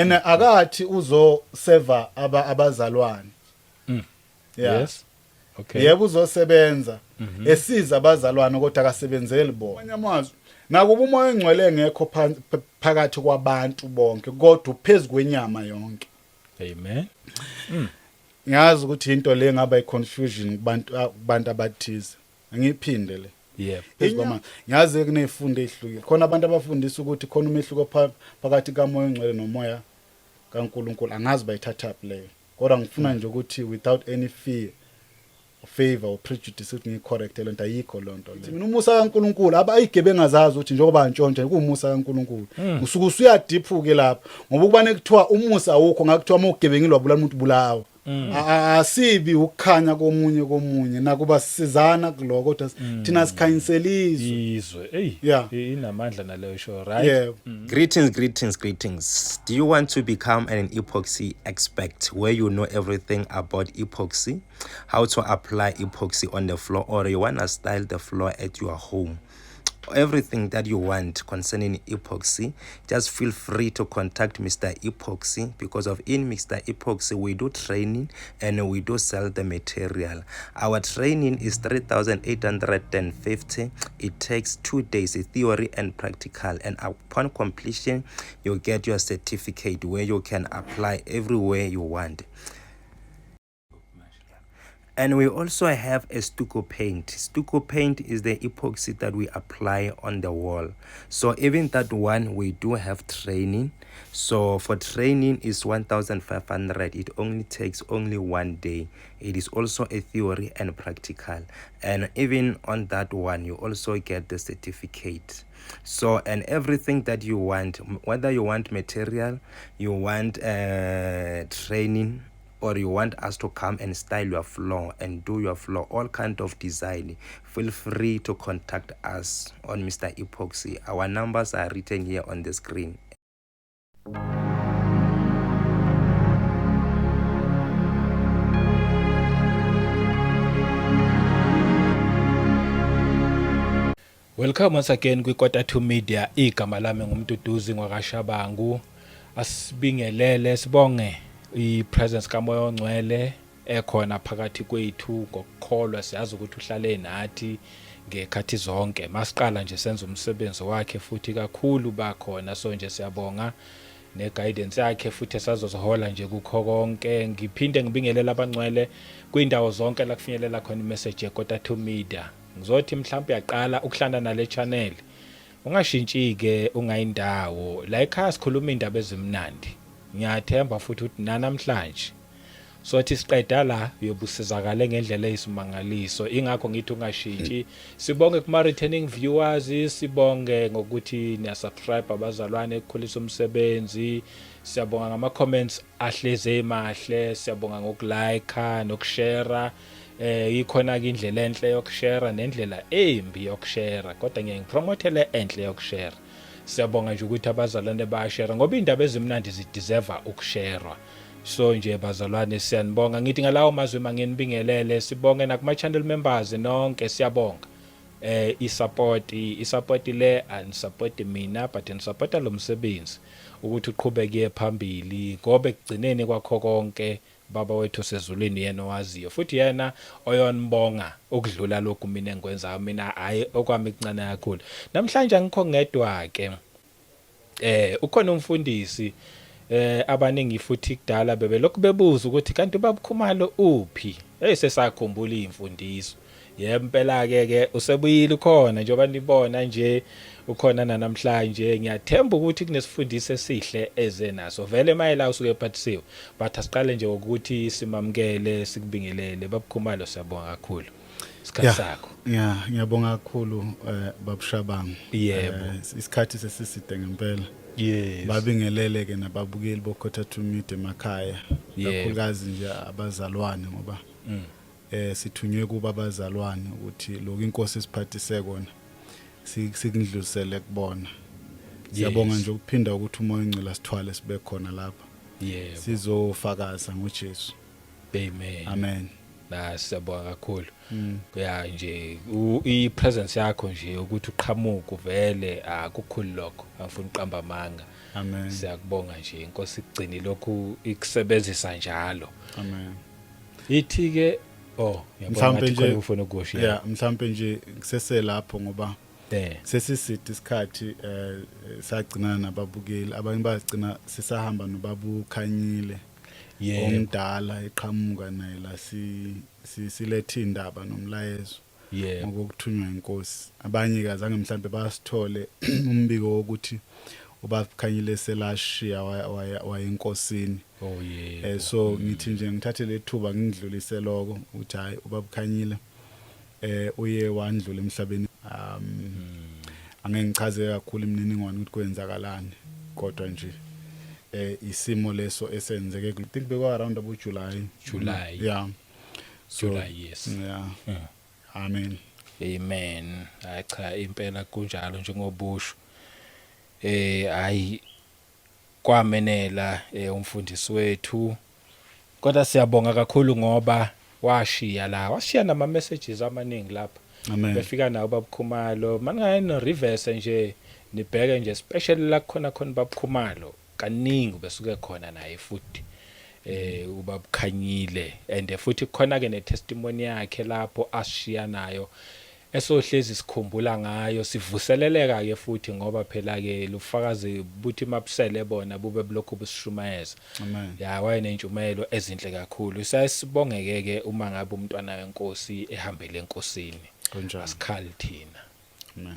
ena akathi uzo seva abazalwane. Yeah. Yes. Okay. Yebo uzosebenza esiza abazalwane kodwa akasebenzeli bona. Manje amazwi nakuba umoya engcwele engekho phakathi kwabantu bonke kodwa uphezulu kwenyama yonke. Amen. Ngiyazi ukuthi into le ngaba iconfusion kubantu abathize. Ngiphinde le. Yep. Phezulu ngiyazi kunezifundo ezihlukile. Khona abantu abafundisa ukuthi khona umehluko phakathi kamoya engcwele nomoya kaNkuluNkulu. Angazi bayithatha leyo. Kodwa ngifuna nje ukuthi without any fear favor or prejudice ukuthi ngicorrect le nto ayikho lonto le. Mina umusa kaNkuluNkulu abayigebenga zazi ukuthi njengoba ntshontshe kuumusa kaNkuluNkulu. Usuke usuya deep ke lapha ngoba ukubane kuthiwa umusa awukho ngakuthiwa mawugebengilwa bulala umuntu bulawa. Asibi ukukhanya komunye nakuba sizana kuloko kodwa thina sikhanyiselizwe izwe inamandla naleyo show, right? Yeah. Greetings. Do you want to become an epoxy expert where you know everything about epoxy, how to apply epoxy on the floor, or you want to style the floor at your home? Everything that you want concerning epoxy, just feel free to contact Mr. Epoxy, because in Mr. Epoxy we do training and we do sell the material. Our training is 3,850. It takes 2 days, theory and practical, and upon completion you get your certificate where you can apply everywhere you want. And we also have a stucco paint. Stucco paint is the epoxy that we apply on the wall. So even that one, we do have training. So for training is 1,500. It only takes 1 day. It is also a theory and practical. And even on that one, you also get the certificate. So, and everything that you want, whether you want material, you want training, or you want us to come and style your floor and do your floor, all kind of design, feel free to contact us on Mr. Epoxy. Our numbers are written here on the screen. Welcome once again kwiKota2 Media. Igama lami ngumduduzi ngwakashabangu. Asibingelele sibonge i-presence kamoya ongcwele ekhona phakathi kwethu ngokukholwa. Siyazi ukuthi uhlale nathi ngekhathi zonke. Masiqala nje senza umsebenzi wakhe futhi kakhulu bakhona, so nje siyabonga ne-guidance yakhe futhi esazozihola nje kukho konke. Ngiphinde ngibingelela abangcwele kwindawo zonke la kufinyelela khona imessage yeKota2 Media. Ngizothi mhlawumbe yaqala ukuhlanda nale channel ungashintshi-ke ungayindawo la ekhaya sikhuluma indaba ezimnandi. Ngiyathemba futhi ukuthi namhlanje sothi siqeda la uyobusizakala ngendlela eyisimangaliso. Ingakho ngithi ungashintshi. Sibonge kuma returning viewers, sibonge ngokuthi niya subscribe abazalwane ekukhulisa umsebenzi. Siyabonga ngama comments ahleze emahle, siyabonga ngokulike nokushare. Ikhona ke indlela enhle yokushare nendlela embi yokushare, kodwa ngipromothele enhle yokushare. Siyabonga nje ukuthi abazalwane bayashare ngoba indaba ezimnandi zideserve ukushare. So nje bazalwane siyanibonga. Ngithi ngalawo mazwi mangenibingelele. Sibonge nakuma channel members nonke, siyabonga. I-support le anisupport mina but nisupport lo msebenzi ukuthi uqhubeke phambili ngoba ekugcineni kwakho konke baba wethu sezulwini yena owaziyo futhi yena oyonibonga ukudlula lokhu mina engikwenza. Mina hayi okwami kuncane kakhulu. Namhlanje angikho ngedwa ke. Ukhona umfundisi abaningi futhi kudala bebelokhu bebuza ukuthi kanti babukhumalo uphi. Sesakhumbula imfundiso. Yempela ke usebuyile khona njengoba nibona nje ukhona namhlanje. Ngiyathemba ukuthi kunesifundise esihle ezenaso vele mayela usuke ephathisiwe, but asiqale nje ukuthi simamkele sikubingelele babukhumalo. Siyabonga kakhulu isikhathi sakho. Ngiyabonga kakhulu babushabangu. Yebo. Isikhathi sesiside ngempela. Yes. Babingelele ke nababukeli boKota2 Media emakhaya. Kakhulukazi nje abazalwane ngoba sithunywe kuba abazalwane ukuthi lokho inkosi isiphathise kona sikindlusele kubona. Siyabonga nje ukuphinda ukuthi umoya ongcwele sithwale sibe khona lapha. Yebo. Sizofakaza ngoJesu. Amen. Amen. na siyabonga kakhulu ya nje i-presence yakho nje ukuthi uqhamuka uvele akukhulu lokho angifuni uqamba amanga. Amen. Siyakubonga nje inkosi igcini lokhu ikusebenzisa njalo. Amen. Ithi ke Mhlambe nje ufuna ukusho yeah mhlambe nje kuseselapho ngoba sesiside isikhathi sagcina nababukeli abanye bagcina sisahamba nobabu Khanyile omdala eqhamuka naye la silethe indaba nomlayezo ngokuthunywa inkosi. Abanye kazange mhlambe basithole umbiko wokuthi ubaba Khanyile selashiya wayenkosini. So ngithi nje ngithathe lethuba ngidlulise lokho uthi hayi ubaba Khanyile uye wandlula emhlabeni. Angeke ngichaze kakhulu imininingwane ukuthi kwenzakalani kodwa nje isimo leso esenzeke I think bekwa around about July. Yeah. So, July, yes. Yeah. Amen. Cha impela kunjalo njengobusho. Hayi kwamenela umfundisi wethu. Kodwa siyabonga kakhulu ngoba washiya nama messages amaningi lapha. Amen. Befika nawo babukhumalo manje no reverse nje nibheke nje especially la khona babukhumalo kaningi besuke khona naye futhi ubaba Khanyile and futhi khona ke ne testimony yakhe lapho ashiya nayo esohlezi sikhumbula ngayo sivuseleleka ke futhi ngoba phela ke lufakazi buthi mapsele bona bube blokhu busishumayeza. Amen. Ya wayenentshumayelo ezinhle kakhulu. Siyasibongeke ke uma ngabe umntwana wenkosi ehambele enkosini. Asikhali thina.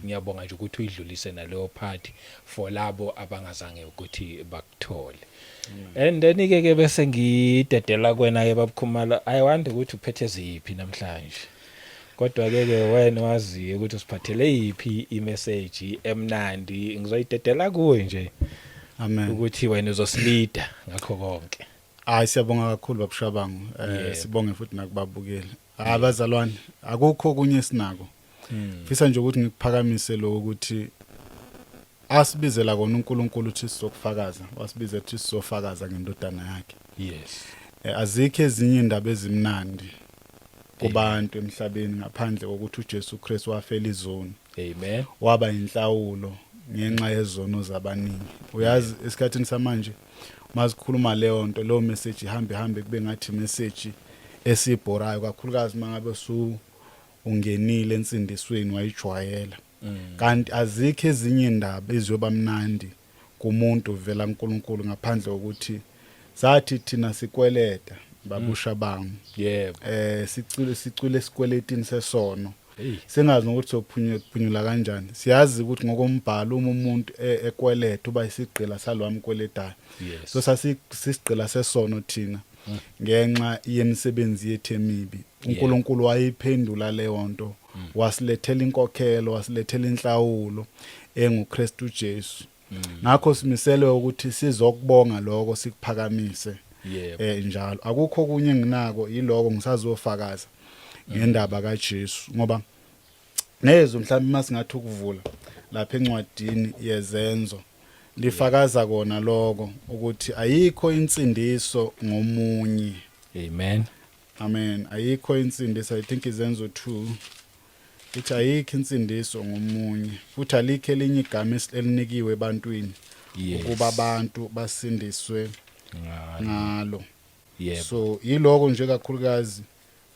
Ngiyabonga nje ukuthi uyidlulise naleyo party for labo abangazange ukuthi bakuthole. And then ke bese ngidedela kwena ke babukhumala I wonder ukuthi uphethe ziphi namhlanje. Kodwa ke wena waziyo ukuthi usiphathele yipi imessage emnandi ngizoyidedela kuwe nje. Amen. Ukuthi wena uzosilida ngakho konke. Siyabonga kakhulu babushabangu. Sibonge futhi nakubabukeli. Abazalwane akukho kunye sinako. Mfisa nje ukuthi ngikuphakamise lo ukuthi asibizela kona uNkulunkulu uthi sizokufakaza. Wasibiza ukuthi sizofakaza ngendodana yakhe. Yes. Azikho ezinye indaba ezimnandi kubantu emhlabeni ngaphandle kokuthi uJesu Kristu wafela izono. Amen. Waba inhlawulo ngenxa yezono zabaningi. Uyazi esikhathini samanje mazikhuluma leyo nto lo message ihambe kube ngathi message esibhorayo kakhulukazi mangabe ungenile ensindisweni wayijwayela. Kanti azikho ezinye indaba eziyoba mnandi kumuntu vela uNkulunkulu ngaphandle kokuthi sathi thina sikweleta babusha bangu. Yebo. Sicule sikweletini sesono. Sengazi ukuthi sophunyula kanjani. Siyazi ukuthi ngokombhalo umuntu ekweleta uba isigqila salwami kweletayo. So sasisigqila sesono thina ngenxa yemisebenzi yethu emibi. uNkulunkulu wayiphendula leyo nto. Wasilethela inkokhelo, wasilethela inhlawulo enguKristu Jesu. Ngakho simiselwe ukuthi sizokubonga lokho sikuphakamise. Njalo akukho kunye nginako yiloko ngisazofakaza ngendaba kaJesu ngoba nezo mhlawumbe masingathi ukuvula lapha encwadini yezenzo lifakaza kona lokho ukuthi ayikho insindiso ngomunye. Amen. Amen. Ayikho insindiso. I think izenzo 2 ithi ayikho insindiso ngomunye futhi alikho elinye igama elinikiwe ebantwini ukuba abantu basindiswe ngalo. So yiloko nje kakhulukazi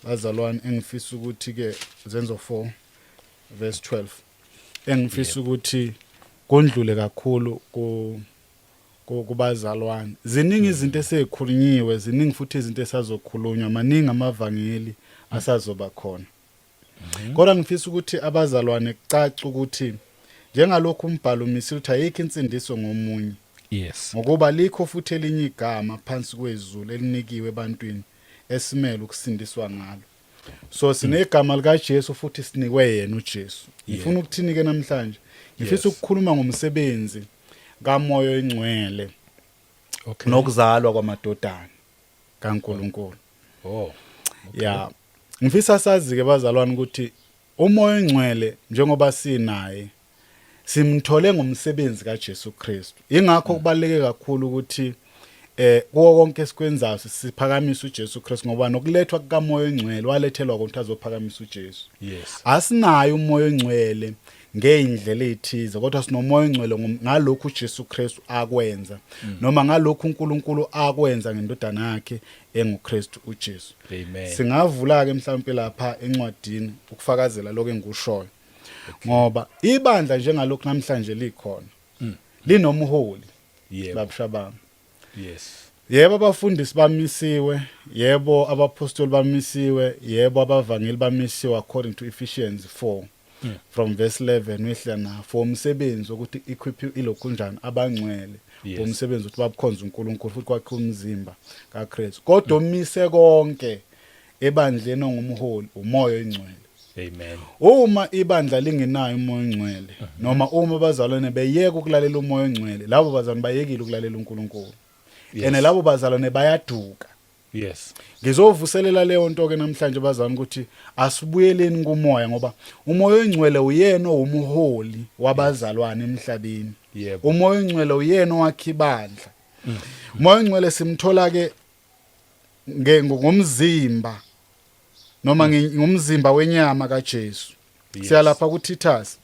bazalwane engifisa ukuthi ke zenzo 4 verse 12 engifisa ukuthi kondlule kakhulu kubazalwane. Ziningi izinto esezikhulunyiwe, ziningi futhi izinto esazokhulunywa, maningi amavangeli asazoba khona. Kodwa ngifisa ukuthi abazalwane kucaca ukuthi njengalokhu umbhalo umisile ukuthi ayikho insindiso ngomunye. Yes. Ngokuba likho futhi elinye igama phansi kwezulu elinikiwe ebantwini esimele ukusindiswa ngalo. So sinegama lika Jesu futhi sinikwe yena uJesu. Ngifuna ukuthini ke namhlanje? Ngifisa ukukhuluma ngomsebenzi kaMoya oNgcwele. Okay. Nokuzalwa kwamadodana kaNkulunkulu. Okay. Yeah. Ngifisa sazi ke bazalwane ukuthi uMoya oNgcwele njengoba sinaye simthole ngomsebenzi kaJesu Kristu. Ingakho kubaleke kakhulu ukuthi kuwo konke esikwenzayo siphakamisa uJesu Kristu ngoba nokulethwa kukamoya ongcwele walethelwa ukuthi azophakamisa uJesu. Yes. Asinayo umoya ongcwele ngeindlela ezithize kodwa sinomoya ongcwele ngalokho uJesu Kristu akwenza noma ngalokho uNkulunkulu akwenza ngendodana yakhe enguKristu uJesu. Amen. Singavula ke mhlawumbe lapha encwadini ukufakazela lokho engikushoyo. Ngoba ibandla njengalokho namhlanje likhona. Linomholi. Yebo. Babushabanga. Yes. Yebo abafundisi bamisiwe, yebo abapostoli bamisiwe, yebo abavangeli bamisiwe according to Ephesians 4 from verse 11 wehla na for umsebenzi ukuthi equip ilokunjani abangcwele Yes. umsebenzi ukuthi babukhonza uNkulunkulu futhi kwakhe umzimba kaKristu. Kodwa umise konke ebandleni ngumholi umoya ongcwele. Amen. Uma ibandla lingenayo umoya ongcwele noma uma abazalwane beyeka ukulalela umoya ongcwele labo bazalwane bayekile ukulalela uNkulunkulu. Ene labo bazalwane bayaduka. Yes. Ngizovuselela leyo nto ke namhlanje bazalwane ukuthi asibuyeleni kumoya ngoba umoya ongcwele uyena umholi wabazalwane emhlabeni. Yebo. Umoya ongcwele uyena wakhe ibandla. Umoya ongcwele simthola ke ngomzimba noma ngomzimba wenyama kaJesu. Yes. Siyalapha kuTitus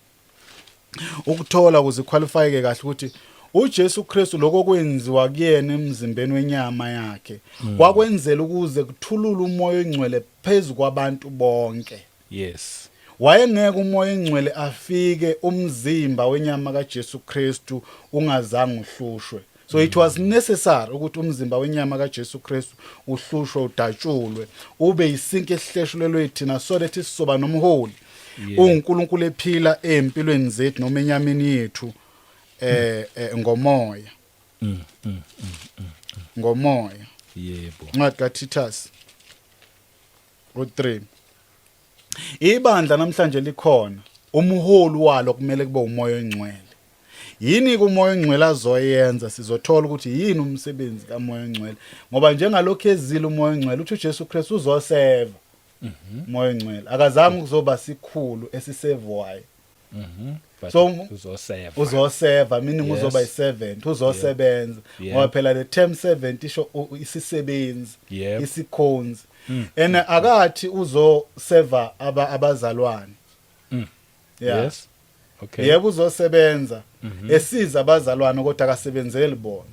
ukuthola ukuze qualify kahle ukuthi uJesu Kristu lokho kwenziwa kuyena emzimbeni wenyama yakhe kwakwenzela ukuze kuthulule umoya ongcwele phezulu kwabantu bonke. Yes. Wayengeke umoya ongcwele afike umzimba wenyama kaJesu Kristu ungazange uhlushwe. So it was necessary ukuthi umzimba wenyama kaJesu Kristu uhlushwe udatshulwe ube isinke esihleshulelwe thina so that sizoba nomholi uNkulunkulu ephila empilweni zethu noma enyameni yethu ngomoya. Ngomoya. Yebo. Ncwadi kaTitus 3. Ibandla namhlanje likhona umholi walo kumele kube umoya ongcwele. Yini kumoya ongcwele azoyenza sizothola ukuthi yini umsebenzi kamoya ongcwele ngoba njengalokho ezile umoya ongcwele uthi uJesu Kristu uzoseva. Umoya ongcwele akazange kuzoba sikhulu esisevwayo. So uzoseva meaning uzoba i-servant uzosebenza ngoba phela the term servant isho isisebenzi isikhonzi and akathi uzoseva abazalwane. Yes. Okay. Yebo uzosebenza esiza abazalwane kodwa akasebenzeli bona.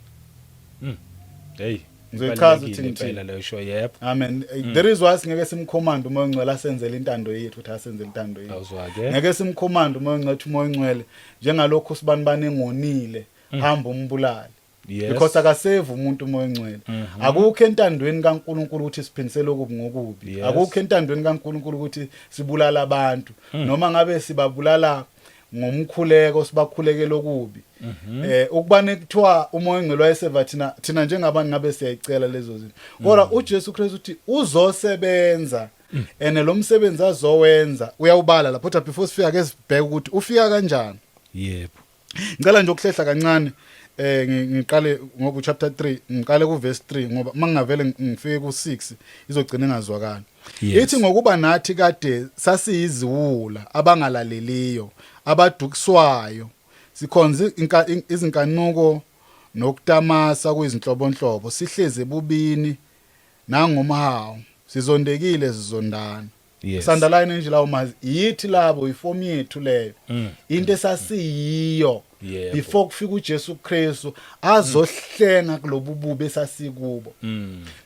Hey. Ngizochaza ukuthi ngithini leyo show yep. Amen. There is why singeke simcommand umoya ongcwele asenzele intando yethu ukuthi asenzele intando yethu. Awuzwake. Ngeke simcommand umoya ongcwele ukuthi umoya ongcwele njengalokho sibani banengonile hamba umbulali. Because akaseve umuntu umoya ongcwele. Akukho entandweni kaNkuluNkulu ukuthi siphindisele okubi ngokubi. Akukho entandweni kaNkuluNkulu ukuthi sibulala abantu noma ngabe sibabulala ngomkhuleko sibakhulekela okubi. Ukubane kuthiwa umoya ongcwele wayeseva thina njengabantu ngabe siyayicela lezo zinto. Kodwa uJesu Kristu uthi uzosebenza ene lo msebenzi azowenza uyawubala lapho kodwa before sifika ke sibheke ukuthi ufika kanjani. Yebo. Ngicela nje ukuhlehla kancane ngiqale ngoba chapter 3 ngiqale ku verse 3 ngoba mangavele ngifike ku 6 izogcina engazwakala. Ithi ngokuba nathi kade sasiyiziwula abangalaleliyo abadukiswayo sikhonza izinkanuko nokutamasa kuyizinhlobonhlobo sihleze bubini nangomhawu sizondekile sizondana. Sandaline nje lawo mazi yithi labo iform yethu leyo into esasiyiyo before kufika uJesu Kristu azohlenga kulobu bubi esasikubo.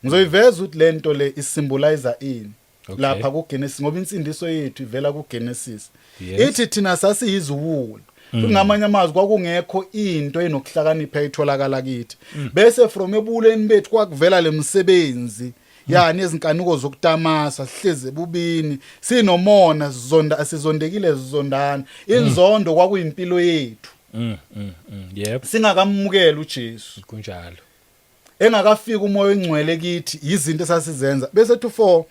Ngizoyiveza ukuthi lento le isymbolizer ini lapha kuGenesis ngoba insindiso yethu ivela kuGenesis. Ithi thina sasiyiziwula kungamanye amazwi kwakungekho into enokuhlakanipha etholakala kithi bese from ebuleni bethu kwakuvela lemsebenzi yani ezinkanuko zokutamasa sihleze bubini sinomona sizondekile sizondana inzondo kwakuyimpilo yethu. Yep. Singakamukela uJesu kunjalo engakafika umoya ongcwele kithi izinto esasizenza bese 4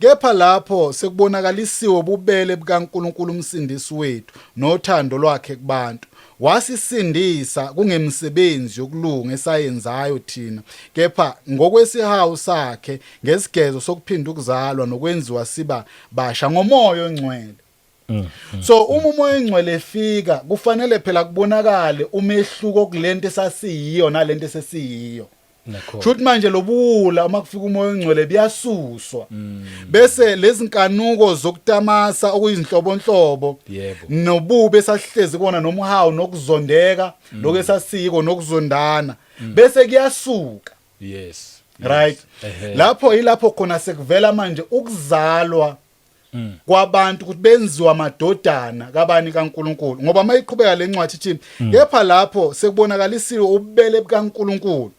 kepha lapho sekubonakalisiwe ububele bukaNkuluNkulu umsindisi wethu nothando lwakhe kubantu wasisindisa kungemsebenzi yokulunga esayenzayo thina kepha ngokwesihawu sakhe ngesigezo sokuphinda ukuzalwa nokwenziwa siba basha ngomoya ongcwele. So uma umoya ongcwele efika kufanele phela kubonakale umehluko kulento esasiyiyo nalento esesiyiyo. Nakho. Shuthi manje lobuwula uma kufika umoya ongcwele biyasuswa. Bese lezi nkanuko zokutamasa okuyizinhlobonhlobo Yebo. nobubi esasihlezi kona nomhawu nokuzondeka lokesasiko nokuzondana bese kuyasuka. Yes. Right. Lapho yilapho khona sekuvela manje ukuzalwa kwabantu ukuthi benziwa amadodana kabani kaNkuluNkulu ngoba mayiqhubeka lencwadi ithi kepha lapho sekubonakalisiwe ububele bikaNkuluNkulu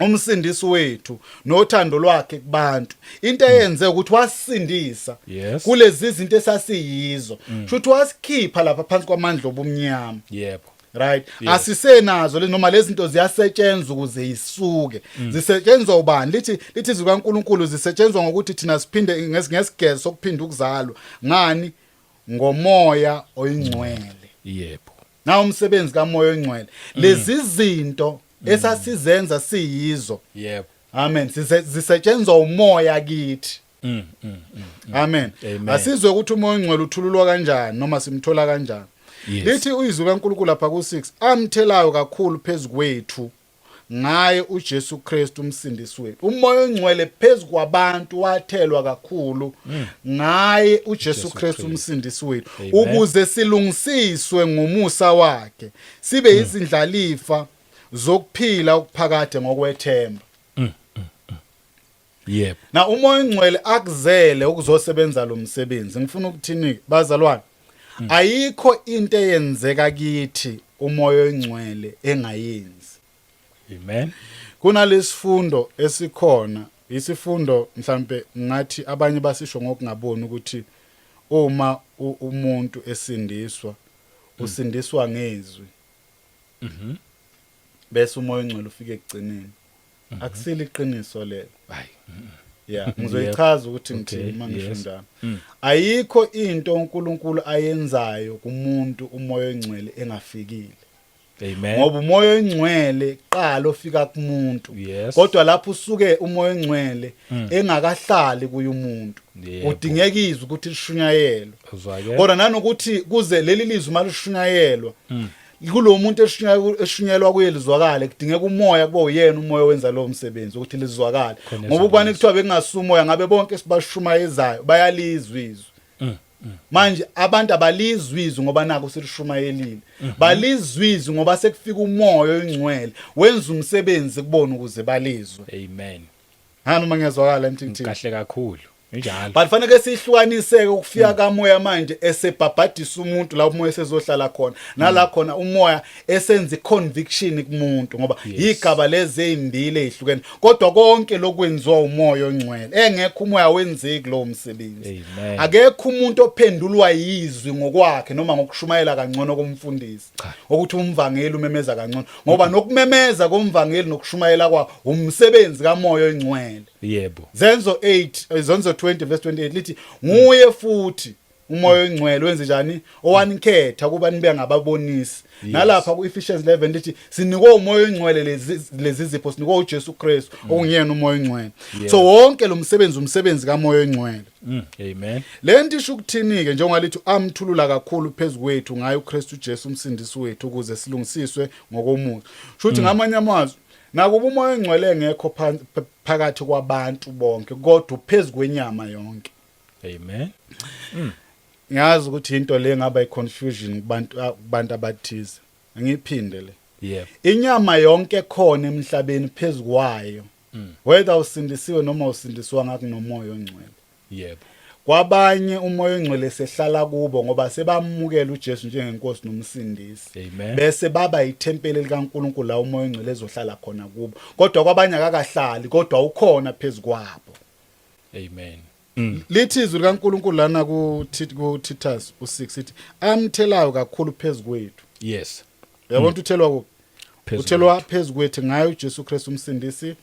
umsindisi wethu nothando lwakhe kubantu into eyenze ukuthi wasindisa Yes. kulezi zinto esasiyizo futhi wasikhipha lapha phansi kwamandla obumnyama. Yebo. Right. Yes. Asisenazo lezi noma lezi zinto ziyasetshenzwa ukuze yisuke. Zisetshenzwa ubani? Lithi izwi kaNkuluNkulu zisetshenzwa ngokuthi thina siphinde ngesigezo sokuphinda ukuzalwa. Ngani? Ngomoya oyingcwele. Yebo. Na umsebenzi kamoya oyingcwele. Lezi zinto esasizenza siyizo. Yebo. Amen. Zisetshenzwa umoya kithi. Amen. Amen. Asizwe ukuthi umoya oyingcwele uthululwa kanjani noma simthola kanjani. Yes. Lithi izwi kaNkuluNkulu lapha ku6 amthelayo kakhulu phezukwethu ngaye uJesu Kristu umsindisi wethu. Umoya ongcwele phezulu kwabantu wathelwa kakhulu ngaye uJesu Kristu umsindisi wethu ukuze silungisiswe ngomusa wakhe sibe izindlalifa zokuphila okuphakade ngokwethemba. Yebo. Na umoya ongcwele akuzele ukuzosebenza lo msebenzi. Ngifuna ukuthini bazalwane? Ayikho into eyenzeka kithi umoya ongcwele engayenzi. Amen. Kunalesifundo esikhona, isifundo mhlambe ngathi abanye basisho ngokungaboni ukuthi uma umuntu esindiswa usindiswa ngezwi. Bese umoya ongcwele ufike ekugcineni. Akusile iqiniso lelo. Hayi. Yeah, ngizoyichaza ukuthi ngithini manje Yes. ngifundana. Ayikho into uNkulunkulu ayenzayo kumuntu umoya ongcwele engafikile. Amen. Ngoba umoya ongcwele qala ofika kumuntu. Yes. Kodwa lapho usuke umoya ongcwele engakahlali kuye umuntu. Yebo. Udingekizwe ukuthi lishunyayelwe. Uzwake. Kodwa nanokuthi kuze leli lizwi malishunyayelwa kulo muntu eshunyelwa kuye lizwakale kudingeka umoya kuba uyena umoya wenza lo msebenzi ukuthi lizwakale. Ngoba ubani kuthiwa bekungasumoya ngabe bonke sibashumayezayo bayalizwa izwi. Manje abantu abalizwizwi ngoba nako silishumayelile. Balizwizwi ngoba sekufika umoya oyingcwele wenza umsebenzi kubona ukuze balizwe. Amen. Hana uma ngezwakala emthini. Kahle kakhulu. Njalo. But fanele sihlukaniseke ukufika kamoya manje esebhabhadisa umuntu la umoya esezohlala khona nala khona umoya esenza iconviction kumuntu ngoba igaba lezi ezimbili ezihlukene kodwa konke lokwenziwa umoya ongcwele engekho umoya wenzeki lo msebenzi. Amen. Akekho umuntu ophendulwa yizwi ngokwakhe noma ngokushumayela kangcono komfundisi ukuthi umvangeli umemeza kangcono ngoba nokumemeza komvangeli nokushumayela kwa umsebenzi kamoya ongcwele. Yebo. Zenzo 20 verse 28 lithi nguye futhi umoya ongcwele wenze njani owanikhetha kuba nibe ngababonisi. Nalapha ku Ephesians 11 lithi sinikwe umoya ongcwele lezi zipho sinikwe uJesu Kristu okungiyena umoya ongcwele. So wonke lo umsebenzi kamoya ongcwele. Amen. Lento isho ukuthini ke njengoba lithi amthulula kakhulu phezukwethu ngaye uKristu Jesu umsindisi wethu ukuze silungisiswe ngokomusa. Shuthi ngamanye amazwi nakuba umoya ongcwele engekho phakathi kwabantu bonke kodwa phezukwenyama yonke. Amen. Ngiyazi ukuthi into le ngaba iconfusion kubantu abathize. Ngiphinde le. Yebo. Inyama yonke khona emhlabeni phezukwayo. Whether usindisiwe noma usindiswa ngakunomoya ongcwele. Yebo. Kwabanye umoya ongcwele sehlala kubo ngoba sebamukela uJesu njengenkosi nomsindisi. Amen. Bese baba yithempeli likaNkuluNkulu la umoya ongcwele ezohlala khona kubo. Kodwa kwabanye akakahlali kodwa ukhona phezukwabo. Amen. Lithi izwi likaNkuluNkulu lana ku Titus 6 ithi amthelayo kakhulu phezukwethu. Yes. Uyabona uthelwa ku Phezu uthelwa phezukwethu ngaye uJesu Kristu umsindisi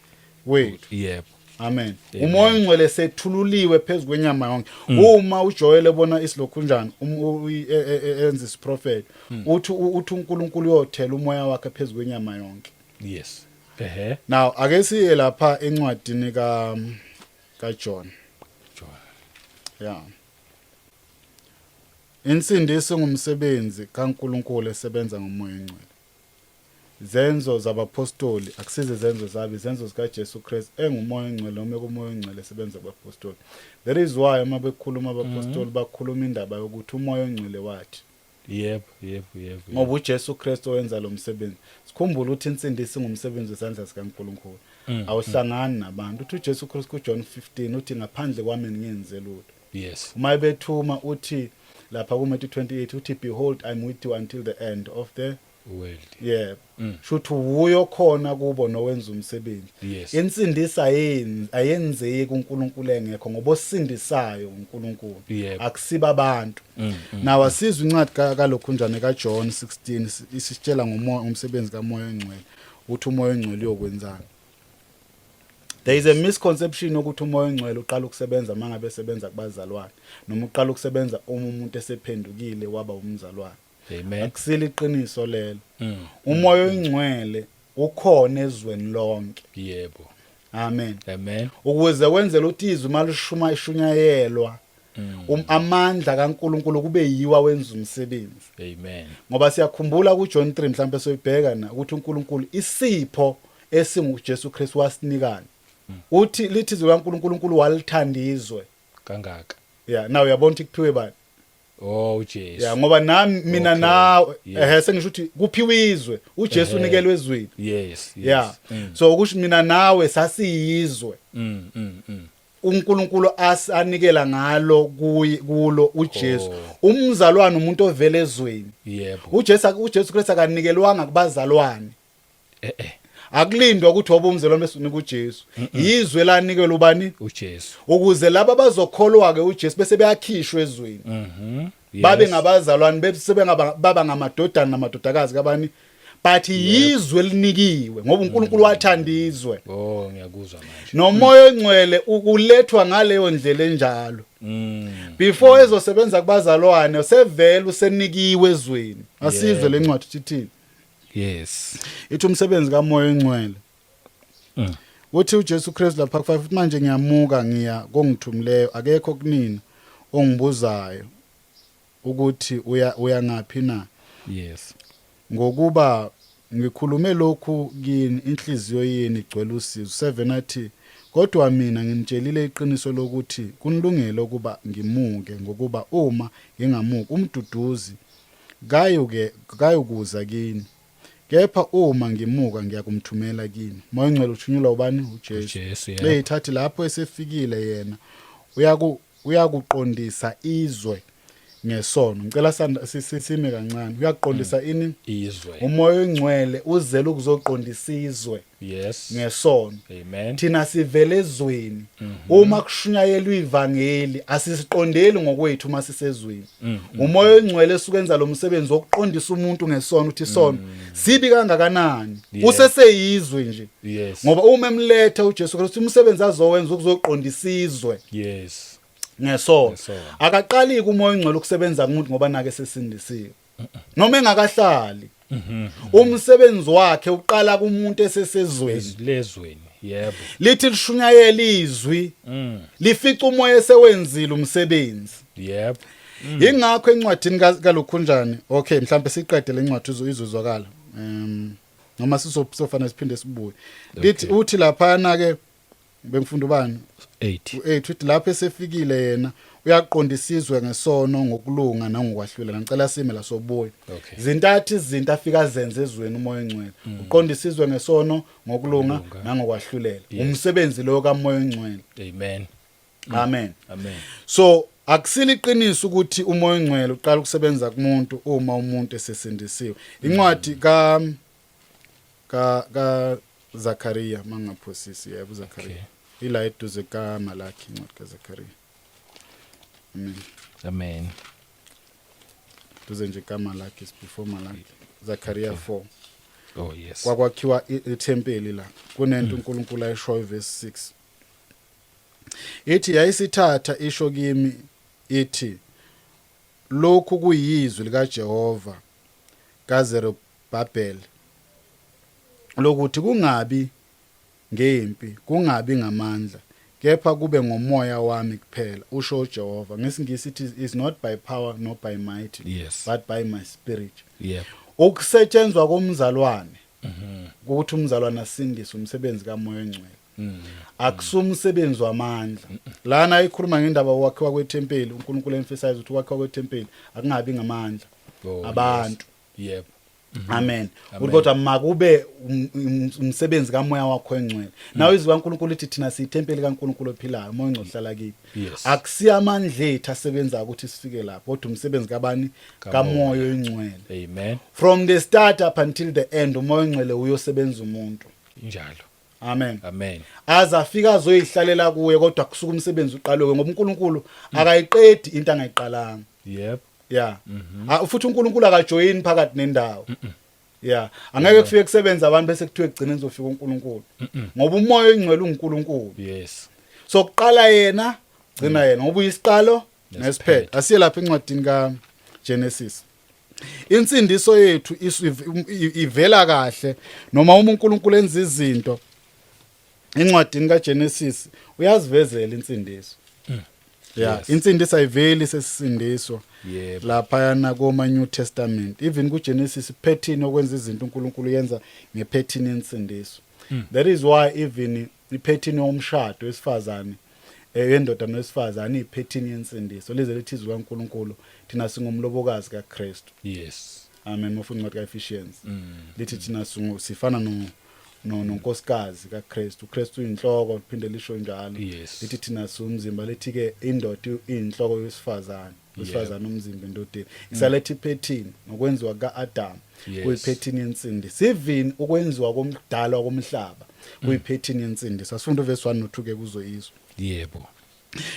wethu. Yebo. Amen. Umoya ongcwele sethululiwe phezukwenyama yonke. Uma uJoel ebona isilokhunjana enza isiprofeti uthi uNkulunkulu uyothela umoya wakhe phezukwenyama yonke. Yes. Now ake siye lapha encwadini kaJohn. Yeah. Insindiso ngumsebenzi kaNkulunkulu esebenza ngomoya ongcwele. zenzo zabapostoli akusize zenzo zabi zenzo zikaJesu Kristu engumoya ongcwele noma kumoya ongcwele sebenza abapostoli. That is why uma bekhuluma abapostoli bakhuluma indaba yokuthi umoya ongcwele wathi Yebo. ngoba uJesu Kristu owenza lo msebenzi. Sikhumbule ukuthi insindisi ngumsebenzi wesandla sikaNkulunkulu. Awuhlangani nabantu. Uthi uJesu Kristu kuJohn 15 uthi ngaphandle kwami ngingenze lutho. Yes. Uma bethuma uthi lapha kuMatthew 28 uthi behold I'm with you until the end of the World. yeah. Shuthi uyo khona kubo nowenza umsebenzi. Yes. Insindisa ayenzeki uNkulunkulu engekho ngoba osindisayo uNkulunkulu. Yep. Akusiba abantu. Nawa sizwe incwadi kalokhunjane kaJohn 16 isitshela ngomsebenzi kaMoya oNgcwele. Uthi uMoya oNgcwele uyokwenzani. There is a misconception ukuthi uMoya oNgcwele uqala ukusebenza mangabe esebenza kubazalwane noma uqala ukusebenza uma umuntu esephendukile waba umzalwane. Amen. Akusile iqiniso lelo. Umoya oNgcwele ukhona ezweni lonke. Yebo. Amen. Amen. Ukuze wenzele ukuthi izwi malishuma ishunyayelwa amandla kaNkuluNkulu kube yiwa wenza umsebenzi. Amen. Ngoba siyakhumbula kuJohn 3 mhlawumbe soyibheka na ukuthi uNkulunkulu isipho esinguJesu Kristu wasinikana. Uthi lithi izwi kaNkuluNkulu walithandizwe Kangaka. yeah now uyabona ukuthi kuphiwe bani Oh Jesu. yeah ngoba nami mina Okay. nawe Yes. sengisho ukuthi kuphiwe izwe uJesu unikelwe ezweni Yes. yeah so ukuthi mina nawe sasiyizwe uNkulunkulu anikela ngalo kulo uJesu umzalwane umuntu ovela ezweni Yebo. uJesu Kristu akanikelwanga kubazalwane akulindwa ukuthi wobe umzalwane bese unika uJesu izwe lanikelwa ubani uJesu. ukuze laba bazokholwa ke uJesu bese beyakhishwa ezweni babe ngabazalwane bese baba ngamadodana namadodakazi kabani but yizwe linikiwe ngoba uNkulunkulu wathandizwe Oh ngiyakuzwa manje. nomoya oNgcwele ukulethwa ngaleyo ndlela enjalo before ezosebenza kubazalwane usevela usenikiwe ezweni asizwe lencwadi thithini Yes. ithi umsebenzi kamoya oNgcwele uthi uJesu Kristu lapha ku5 manje ngiyamuka ngiya kongithumileyo akekho kunina ongibuzayo ukuthi uya ngaphi na Yes. ngokuba ngikhulume lokhu kini inhliziyo yini igcwele usizo 7 athi kodwa mina nginitshelile iqiniso lokuthi kunilungele ukuba ngimuke ngokuba uma ngingamuki umduduzi kayokuza kini kepha uma ngimuka ngiyakumthumela kini moya oNgcwele uthunyelwa ubani uJesu beyithathi lapho esefikile yena uyakuqondisa izwe ngesono ngicela sisime kancane uyaqondisa ini izwe umoya oNgcwele uzela ukuzoqondisa izwe yes ngesono amen thina sivele ezweni uma kushunyayelwa ivangeli asisiqondeli ngokwethu uma sisezweni umoya oNgcwele esukwenza lo msebenzi wokuqondisa umuntu ngesono uthi isono sibi kangakanani useseyizwe nje yes ngoba uma emletha uJesu Kristu umsebenzi azowenza ukuzoqondisa izwe yes ngesono akaqali kumoya oNgcwele ukusebenza kumuntu ngoba nake sesindisiwe noma engakahlali umsebenzi wakhe uqala kumuntu esesezweni lezweni yebo lithi lishunyayela izwi lifica umoya esewenzile umsebenzi yebo ingakho encwadini kalokhunjani okay mhlawumbe siqede lencwadi izozwakala noma sizofanele siphinde sibuye lithi uthi lapha na ke bengifunda ubani 8 uthi lapho esefikile yena uyaqondisa izwe ngesono ngokulunga nangokwahlulela ngicela sime la sobuye zintathu izinto afika zenze ezweni umoya oNgcwele uqondisa izwe ngesono ngokulunga nangokwahlulela umsebenzi lo kamoya oNgcwele amen amen amen so akusile iqiniso ukuthi umoya oNgcwele uqala ukusebenza kumuntu uma umuntu esesindisiwe incwadi ka Zakaria mangaphosisi yebo Zakaria ila eduze kaMalaki incwadi kaZakaria amen amen duze nje kaMalaki before Malaki Zakaria 4 oh yes kwakwakhiwa ithempeli la kunento uNkulunkulu ayishoyo verse 6 ithi yayisithatha isho kimi ithi lokhu kuyizwi likaJehova kaZerubabel lokuthi kungabi ngempi kungabi ngamandla kepha kube ngomoya wami kuphela usho uJehova ngesingisi ithi is not by power nor by might yes but by my spirit yep ukusetshenzwa komzalwane ukuthi umzalwane asindiswe umsebenzi kaMoya Ongcwele. Akusumsebenzi wamandla. Lana ikhuluma ngendaba wakhiwa kwethempeli, uNkulunkulu emphasize ukuthi wakhiwa kwethempeli akungabi ngamandla abantu. Yep. Amen. Kodwa makube umsebenzi kaMoya wakho Ongcwele. Nawe izwi kaNkulunkulu lithi thina siyithempeli kaNkulunkulu ophilayo, Moya Ongcwele uhlala kithi. Akusiya amandla ethu asebenza ukuthi sifike lapho, kodwa umsebenzi kabani? kaMoya Ongcwele. Amen. From the start up until the end uMoya Ongcwele uyosebenza umuntu. Injalo. Amen. Amen. Azafika azoyihlalela kuye kodwa kusuka umsebenzi uqalwe ngoba uNkulunkulu akayiqedi into angayiqalanga. Yep. Yeah. Futhi uNkulunkulu akajoyini phakathi nendawo. Yeah. Angeke kufike kusebenza abantu bese kuthiwe kugcina nizofika uNkulunkulu. Ngoba uMoya Ongcwele uNkulunkulu. Yes. So kuqala yena, gcina yena ngoba uyisiqalo nesiphetho. Asiye lapha encwadini kaGenesis. Insindiso yethu ivela kahle noma uNkulunkulu enza izinto encwadini kaGenesis uyazivezela insindiso. Yeah, insindiso ayiveli sesisindiswa. Yebo. Lapha yana kuma New Testament. Even kuGenesis pattern okwenza izinto uNkulunkulu yenza ngepattern yensindiso. That is why even ipattern yomshado wesifazane yendoda nowesifazane ipattern yensindiso. Lize lithi izwi kaNkulunkulu thina singumlobokazi kaKristu. Yes. Amen. Mofuna incwadi kaEphesians. Lithi thina sifana nonkosikazi kaKristu. uKristu uyinhloko liphinde lisho njalo. Lithi thina sumzimba lithi ke indoda iyinhloko yesifazane. Wesifazane umzimba endodeni. Isalethi ipattern ngokwenziwa kaAdam. Kuyipattern yensindiso. Even ukwenziwa komdala komhlaba kuyipattern yensindiso. Asifunda verse 1 no 2 ke kuzo izwi. Yebo.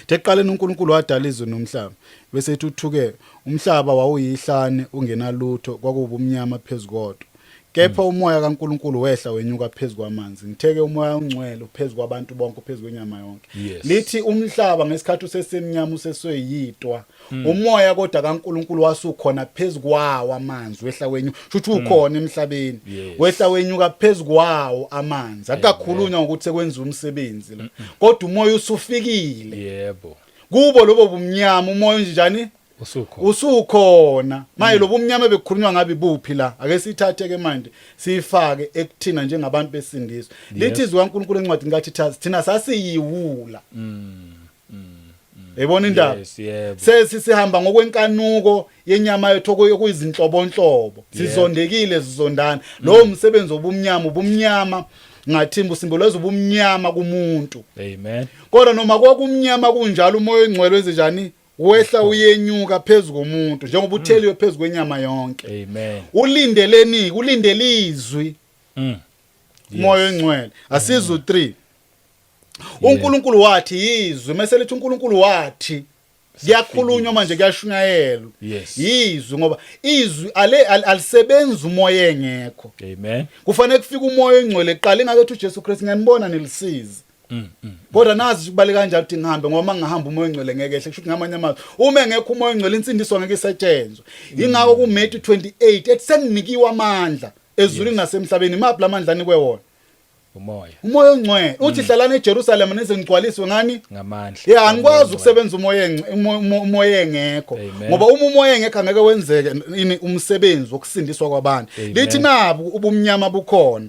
Teqaleni uNkulunkulu wadala izwe nomhlaba. Bese ethu-ke umhlaba wawuyihlane ungenalutho kwakubumnyama phezukodwa. Kepha umoya kaNkulunkulu wehla wenyuka phezulu kwamanzi. Ngitheke umoya ongcwele phezulu kwabantu bonke phezulu kwenyama yonke. Lithi umhlaba ngesikhathi usesemnyama useseyitwa. Umoya kodwa kaNkulunkulu wasukhona phezulu kwawo amanzi wehla wenyuka. Shuthi ukhona emhlabeni. Wehla wenyuka phezulu kwawo amanzi. Akakhulunywa ukuthi sekwenza umsebenzi la. Kodwa umoya usufikile. Yebo. Kubo lobo bumnyama umoya njani? Usukhona. Maye lobo umnyama bekukhulunywa ngabe buphi la. Ake sithathe ke manje sifake ekuthina njengabantu besindiswa. Lithi izwi kaNkulunkulu encwadini kaThithu thina sasiyiwula. Ebona indaba. Sesihamba ngokwenkanuko yenyama yethu okuyizinhlobonhlobo. Sizondekile sizondana. Lo umsebenzi obumnyama ngathimba usimbolize ubumnyama kumuntu. Amen. Kodwa noma kwakumnyama kunjalo umoya ongcwele wenzenjani? Wehla uyenyuka phezulu komuntu njengoba utheliwe phezulu kwenyama yonke. Amen. Ulindeleni, ulindele izwi. Moya ongcwele. Asizwe 3. uNkulunkulu wathi izwi, mase lithi uNkulunkulu wathi kuyakhulunywa manje kuyashunyayelwa. Izwi ngoba izwi alisebenzi umoya engekho. Amen. Kufanele kufike umoya ongcwele eqala ingakethu uJesu Kristu ngiyanibona nilisiza. Kodwa nazi kubale kanjalo ukuthi ngihambe ngoba ngihamba umoya ongcwele ngeke ehle kusho ngamanye amazwi uma engekho umoya ongcwele insindiso ngeke isetshenzwe. Ingakho kuMatthew 28 ethi senginikiwe amandla ezulwini nasemhlabeni. Imaphi lamandla anikwe wona? Umoya ongcwele. Uthi hlalana eJerusalem nize ngigcwaliswe ngani? Ngamandla. Yeah, angikwazi ukusebenza umoya engekho. Ngoba uma umoya engekho angeke wenzeke umsebenzi wokusindiswa kwabantu. Lithi nabo ubumnyama bukhona.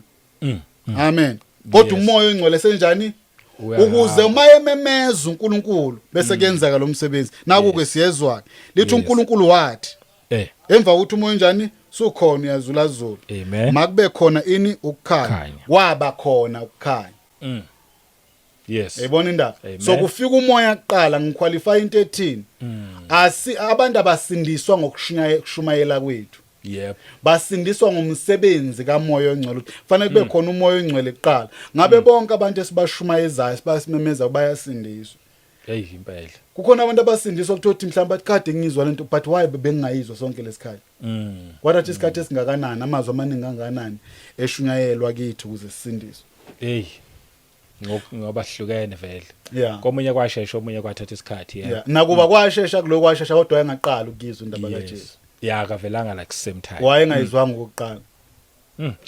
Amen. Kodwa umoya ongcwele senjani? Ukuze umayememeza uNkulunkulu bese kuyenzeka lo msebenzi. Naku ke siyezwa. Lithi uNkulunkulu wathi. Emva ukuthi umoya njani? Sukhona yazulazulu. Makube khona ini ukukhanya. Waba khona ukukhanya. Yes. Ebona indaba. So kufika umoya kuqala ngiqualify into 13. Abantu abasindiswa ngokushumayela kwethu. Yep. Basindiswa ngomsebenzi kaMoya Ongcwele. Kufanele kube khona umoya ongcwele kuqala. Ngabe bonke abantu esibashumayezayo sibasimemeza bayasindiswa. Hey impela. Kukhona abantu abasindiswa ukuthi mhlawumbe kade ngizwa lento but why bengingayizwa sonke lesikhathi. Kwathi isikhathi esingakanani amazwi amaningi kangakanani eshunyayelwa kithi ukuze sisindiswe. Hey. Ngoba hlukene vele. Yeah. Komunye kwashesha omunye kwathatha isikhathi yeah. Nakuba kwashesha kuloko kwashesha kodwa engaqala ukuzwa indaba kaJesu. Yeah, kavelanga like same time. Wayengayizwanga ukuqala.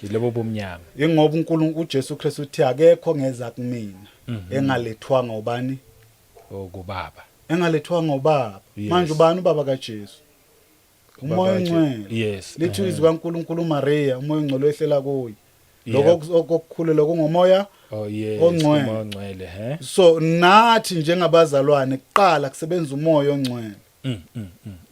Yilebo bomnyama. Ingoba uNkulunkulu uJesu Kristu uthi akekho ngeza kumina engalethwanga ubani? Kubaba. Engalethwanga ubaba. Manje ubani ubaba kaJesu? Umoya ongcwele. Yes. Lithi izwi kaNkulunkulu uMaria umoya ongcwele ehlela kuye. lokho okukhulelwa kungomoya Oh yes, ongcwele. umoya ongcwele, he? so nathi njengabazalwane kuqala kusebenza umoya ongcwele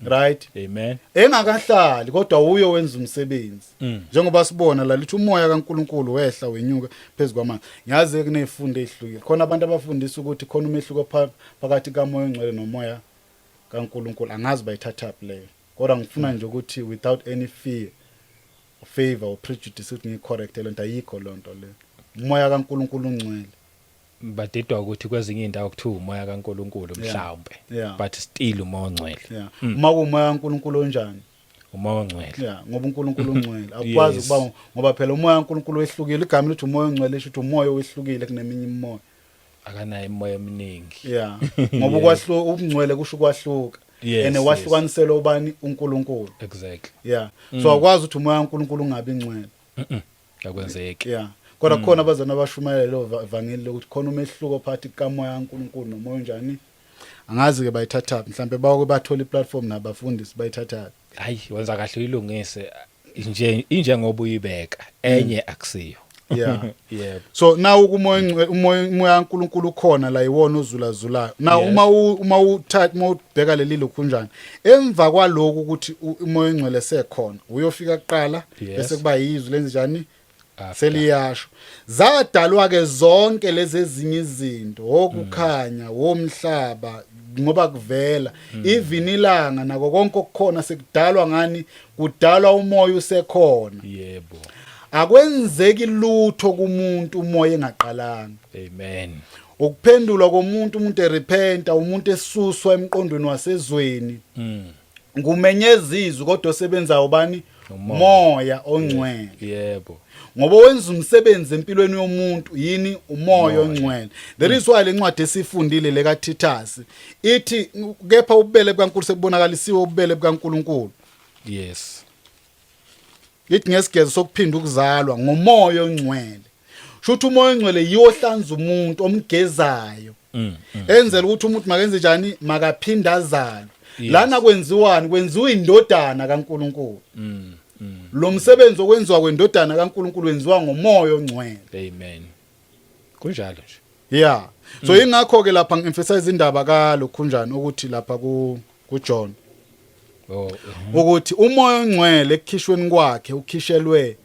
right Amen. engakahlali kodwa uyo wenza umsebenzi njengoba sibona la lithi umoya kaNkuluNkulu wehla wenyuka phezulu kwamanzi ngiyazi kunezifundo ezihlukile khona abantu abafundisa ukuthi khona umehluko phakathi kamoya ongcwele nomoya kaNkuluNkulu angazi bayithatha up leyo kodwa ngifuna nje ukuthi without any fear or favor or prejudice ukuthi ngicorrect lento ayikho lonto le umoya kaNkuluNkulu ungcwele Badidwa ukuthi kwezinye indawo kuthiwa umoya kaNkuluNkulu mhlawumbe. Yeah. But still umoya ongcwele. yeah uma kumoya kaNkuluNkulu onjani Umoya ongcwele. yeah ngoba uNkulunkulu ungcwele akwazi Yes. ukuba ngoba phela umoya kaNkulunkulu wehlukile igama lithi umoya ongcwele lisho ukuthi umoya wehlukile kuneminye imimoya Akanayo imoya eminingi. yeah ngoba ukwahluka ubungcwele kusho ukwahluka Yes, ene wahlukanisela ubani uNkulunkulu Exactly. yeah so akwazi ukuthi umoya kaNkulunkulu ungabi ngcwele Akwenzeki. yeah kodwa khona abazana abashumayela lo vangeli lokuthi khona umehluko phakathi kamoya kaNkulunkulu nomoya onjani angazi ke bayithatha mhlambe bawo bathola iplatform nabafundisi bayithatha Hayi, wenza kahle uyilungise injengoba uyibeka enye akusiyo. yeah Yebo. so now umoya kaNkulunkulu khona la iwona ozulazulayo now Yes. uma ubheka leli lokhunjani emva kwaloko ukuthi umoya engcwele sekhona uyofika kuqala Yes. bese kuba yizwi lenze njani After. seliyasho zadalwa ke zonke lezi ezinye izinto okukhanya womhlaba ngoba kuvela even ilanga nako konke okukhona sekudalwa ngani kudalwa umoya usekhona Yebo. akwenzeki lutho kumuntu umoya engaqalanga Amen. ukuphendulwa komuntu umuntu erepenta umuntu esuswa emqondweni wasezweni ngumenyezizwe kodwa osebenza ubani Umoya. moya ongcwele Yebo. ngoba wenza umsebenzi empilweni yomuntu yini umoya ongcwele there is why lencwadi esifundile leka Titus ithi kepha ububele bukaNkulunkulu sekubonakalisiwe ububele bukaNkulunkulu Yes. ithi ngesigezo sokuphinda ukuzalwa ngomoya ongcwele shuthi umoya ongcwele yiyohlanza umuntu omgezayo enzela ukuthi umuntu makenze njani makaphinda azalwe Yes. lana kwenziwani kwenziwa indodana kaNkulunkulu lo msebenzi okwenziwa kwendodana kaNkulunkulu wenziwa ngomoya ongcwele Amen. Kunjalo nje. yeah so ingakho ke lapha ngi-emphasize indaba kalokhunjani ukuthi lapha ku John Oh. ukuthi umoya ongcwele ekukhishweni kwakhe ukhishelwe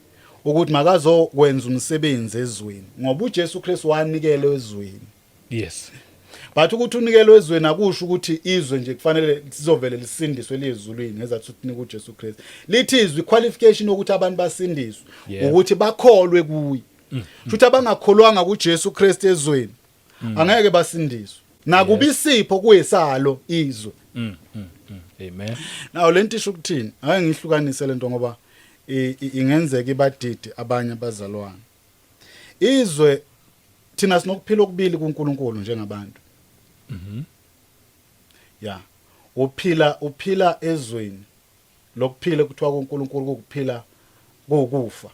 ukuthi makazokwenza umsebenzi ezweni ngoba uJesu Kristu wanikele ezweni Yes. but ukuthi unikelwe ezweni akusho ukuthi izwe nje kufanele sizovele lisindiswe lezulwini ngezathu unika uJesu Kristu lithi izwi qualification ukuthi abantu basindiswe Yeah. ukuthi bakholwe kuye futhi abangakholwanga kuJesu Kristu ezweni angeke basindiswe nakuba isipho kuyisalo izwe Amen. nawo lento isho ukuthini ake ngihlukanise lento ngoba ingenzeka ibadidi abanye abazalwane izwe thina sinokuphila okubili kuNkulunkulu njengabantu yeah uphila ezweni lokuphila kuthiwa kuNkulunkulu kukuphila kukufa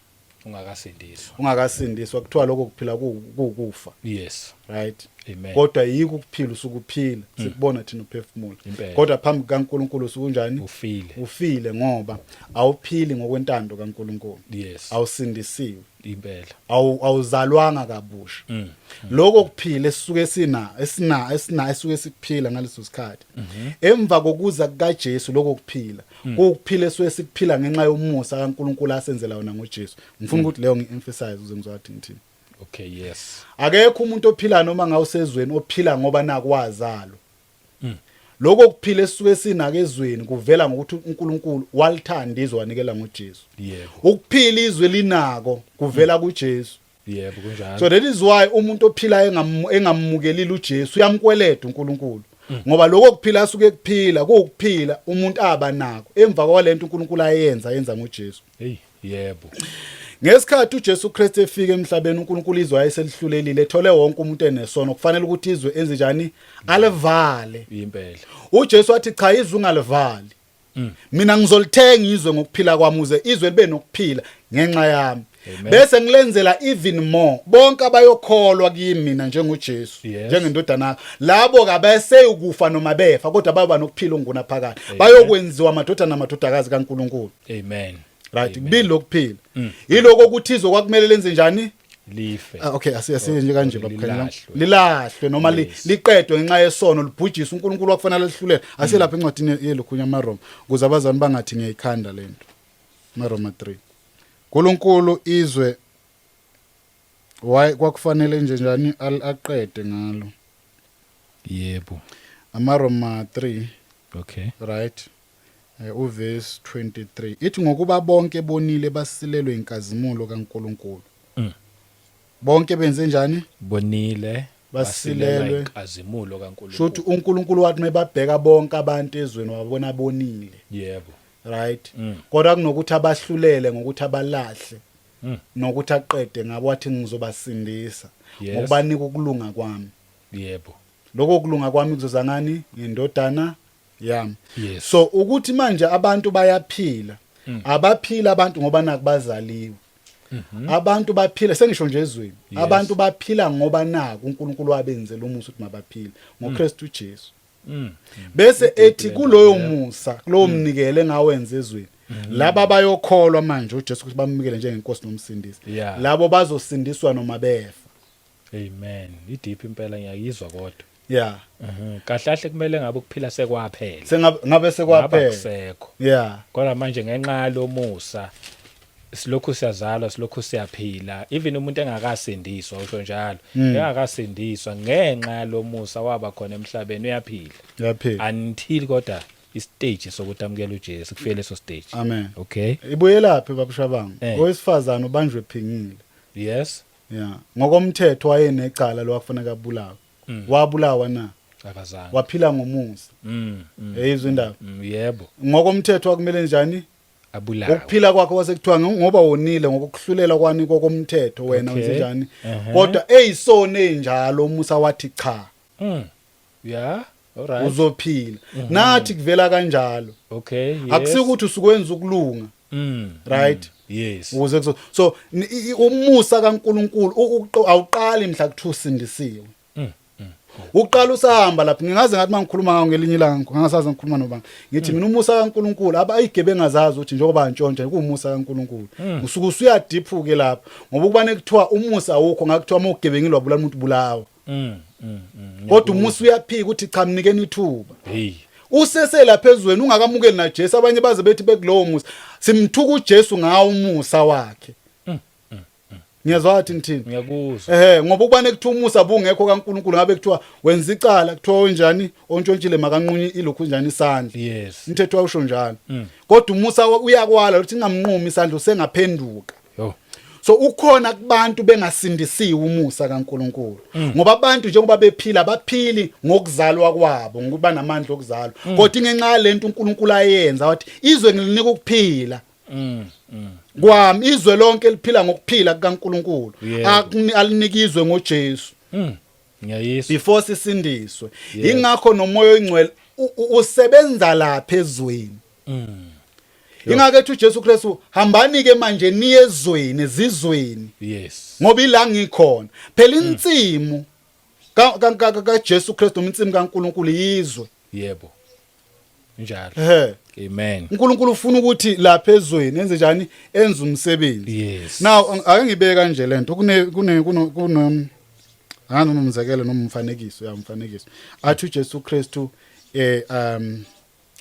ungakasindiswa kuthiwa lokho kuphila kukufa Yes. right Amen. kodwa yiko ukuphila usukuphila sikubona thina uphefumula Impela. kodwa phambi kaNkulunkulu usukunjani ufile ngoba awuphili ngokwentando kaNkulunkulu Yes. awusindisiwe Impela. awuzalwanga kabusha lokho kuphila esisuke esisuke sikuphila ngaleso sikhathi emva kokuza kukaJesu lokho kuphila ukuphila esisuke sikuphila ngenxa yomusa kaNkulunkulu asenzela wona ngoJesu ngifuna ukuthi leyo ngi-emphasize uze ngizwathi ngithini Okay, yes. akekho umuntu ophila noma ngawusezweni ophila ngoba nakwazalo lokho kuphila esisuke sinakezweni kuvela ngokuthi uNkulunkulu walithanda izwe wanikela ngoJesu Yebo. ukuphila izwe linako kuvela kuJesu Yebo kunjalo. so that is why umuntu ophila engamukelile uJesu uyamkweleda uNkulunkulu ngoba lokho kuphila asuke kuphila kuphila umuntu aba nako emva kwalento uNkulunkulu yenza ngoJesu Hey, yebo. ngesikhathi uJesu Kristu efika emhlabeni uNkulunkulu izwe ayeselihlulelile ethole wonke umuntu enesono kufanele ukuthi izwe enze njani alivale Impela. uJesu wathi cha izwe ungalivali mina ngizolithenga izwe ngokuphila kwami uze izwe libe nokuphila ngenxa yami Amen. bese ngilenzela even more bonke abayokholwa kimi mina njengoJesu Yes. njengendodana labo kabese ukufa noma befa kodwa baba nokuphila onguna phakathi bayokwenziwa amadodana namadodakazi kaNkulunkulu Amen. right Amen. kubili lokuphila yiloko okuthizwe kwakumele lenze njani life okay asiye nje kanje babukhanya lilahlwe. lilahlwe noma Yes. liqedwe ngenxa yesono libhujiswe uNkulunkulu wakufanele lihlulela aselapha encwadini yelukhulu yamaroma ukuze abazali bangathi ngiyayikhanda lento maRoma 3 uNkulunkulu izwe kwakufanele nje njani aqede ngalo yebo amaroma 3 okay right uverse 23 ithi ngokuba bonke bonile basilelwe inkazimulo kaNkulunkulu bonke benze njani bonile basilelwe inkazimulo kaNkulunkulu shothi uNkulunkulu wathi mebabheka bonke abantu ezweni wabona bonile yebo right kodwa kunokuthi abahlulele ngokuthi abalahle nokuthi aqede ngabo wathi ngizobasindisa Yes. ngokubanika ukulunga kwami yebo lokho kulunga kwami kuzoza ngani ngendodana yami Yes. so ukuthi manje abantu bayaphila abaphila abantu ngoba nakubazaliwe abantu baphila sengisho nje ezweni Yes. abantu baphila ngoba naku uNkulunkulu wabenzela umusa ukuthi mabaphile ngoKristu Jesu bese ethi kuloyo musa kulowo mnikele engawenza ezweni laba bayokholwa manje uJesu ukuthi bamnikele njengenkosi nomsindisi Yeah. labo bazosindiswa noma befa amen ideep impela ngiyayizwa kodwa yeah kahle kahle kumele ngabe ukuphila sekwaphela sengabe sekwaphela kusekho yeah kodwa manje ngenxa lomusa silokhu siyazalwa silokhu siyaphila even umuntu engakasindiswa usho njalo engakasindiswa ngenxa lomusa waba khona emhlabeni uyaphila yaphela until kodwa istage sokuthi amukela uJesu kufike leso stage amen okay ibuye laphi babushabangu Eh. owesifazana ubanjwe phingile yes yeah ngokomthetho wayenecala lowakufanele abulawe wabulawa na akazange waphila ngomusa eyizwe indaba yebo ngokomthetho wakumele njani abulawa ukuphila kwakhe wasekuthiwa ngoba wonile ngokuhlulela kwani kokomthetho wena Okay. wenze njani kodwa eyisona enjalo umusa wathi cha yeah alright uzophila nathi kuvela kanjalo okay yes akusikuthi usukwenza ukulunga right yes ukuze so umusa kaNkuluNkulu awuqali mhla kuthi usindisiwe uqala usahamba lapha ngingaze ngathi mangikhuluma ngawo ngelinye ilanga ngingasazi ngikhuluma nobani ngithi mina umusa kaNkuluNkulu abayigebenga zazi ukuthi njengoba ntshontsha kuumusa kaNkuluNkulu usuke usuyadiphuke lapha ngoba kubane kuthiwa umusa awukho ngakuthiwa mawugebengile wabulala umuntu bulawa kodwa umusa uyaphika ukuthi cha mnikeni ithuba hey usesela phezweni ungakamukeli na Jesu abanye baze bethi bekulowo musa simthuka uJesu ngawo umusa wakhe ngiyazwa wathi ngithini ngiyakuzwa ngoba ukubane kuthiwa umusa bungekho kaNkuluNkulu ngabe kuthiwa wenza icala kuthiwa onjani ontshontshile makanqunye ilokhu njani isandla yes umthetho awusho njalo kodwa umusa uyakwala ukuthi ngingamnqumi isandla usengaphenduka yo so ukhona kubantu bengasindisiwe umusa kaNkuluNkulu ngoba abantu njengoba bephila baphili ngokuzalwa kwabo ngokuba namandla okuzalwa kodwa ingenxa lento uNkulunkulu ayenza wathi izwe ngilinika ukuphila kwami izwe lonke liphila ngokuphila kaNkulunkulu alinikizwe ngoJesu ngiyayizwa before sisindiswe ingakho nomoya oyingcwele usebenza lapha ezweni ingake ethi uJesu Kristu hambani ke manje niye ezweni ezizweni yes ngoba ila ngikhona phela insimu kaJesu Kristu insimu kaNkulunkulu yizwe yebo njalo amen uNkulunkulu ufuna ukuthi lapha ezweni enze njani enze umsebenzi yes now ake ngibeke kanje lento kuno umzekelo noma umfanekiso umfanekiso athi uJesu Kristu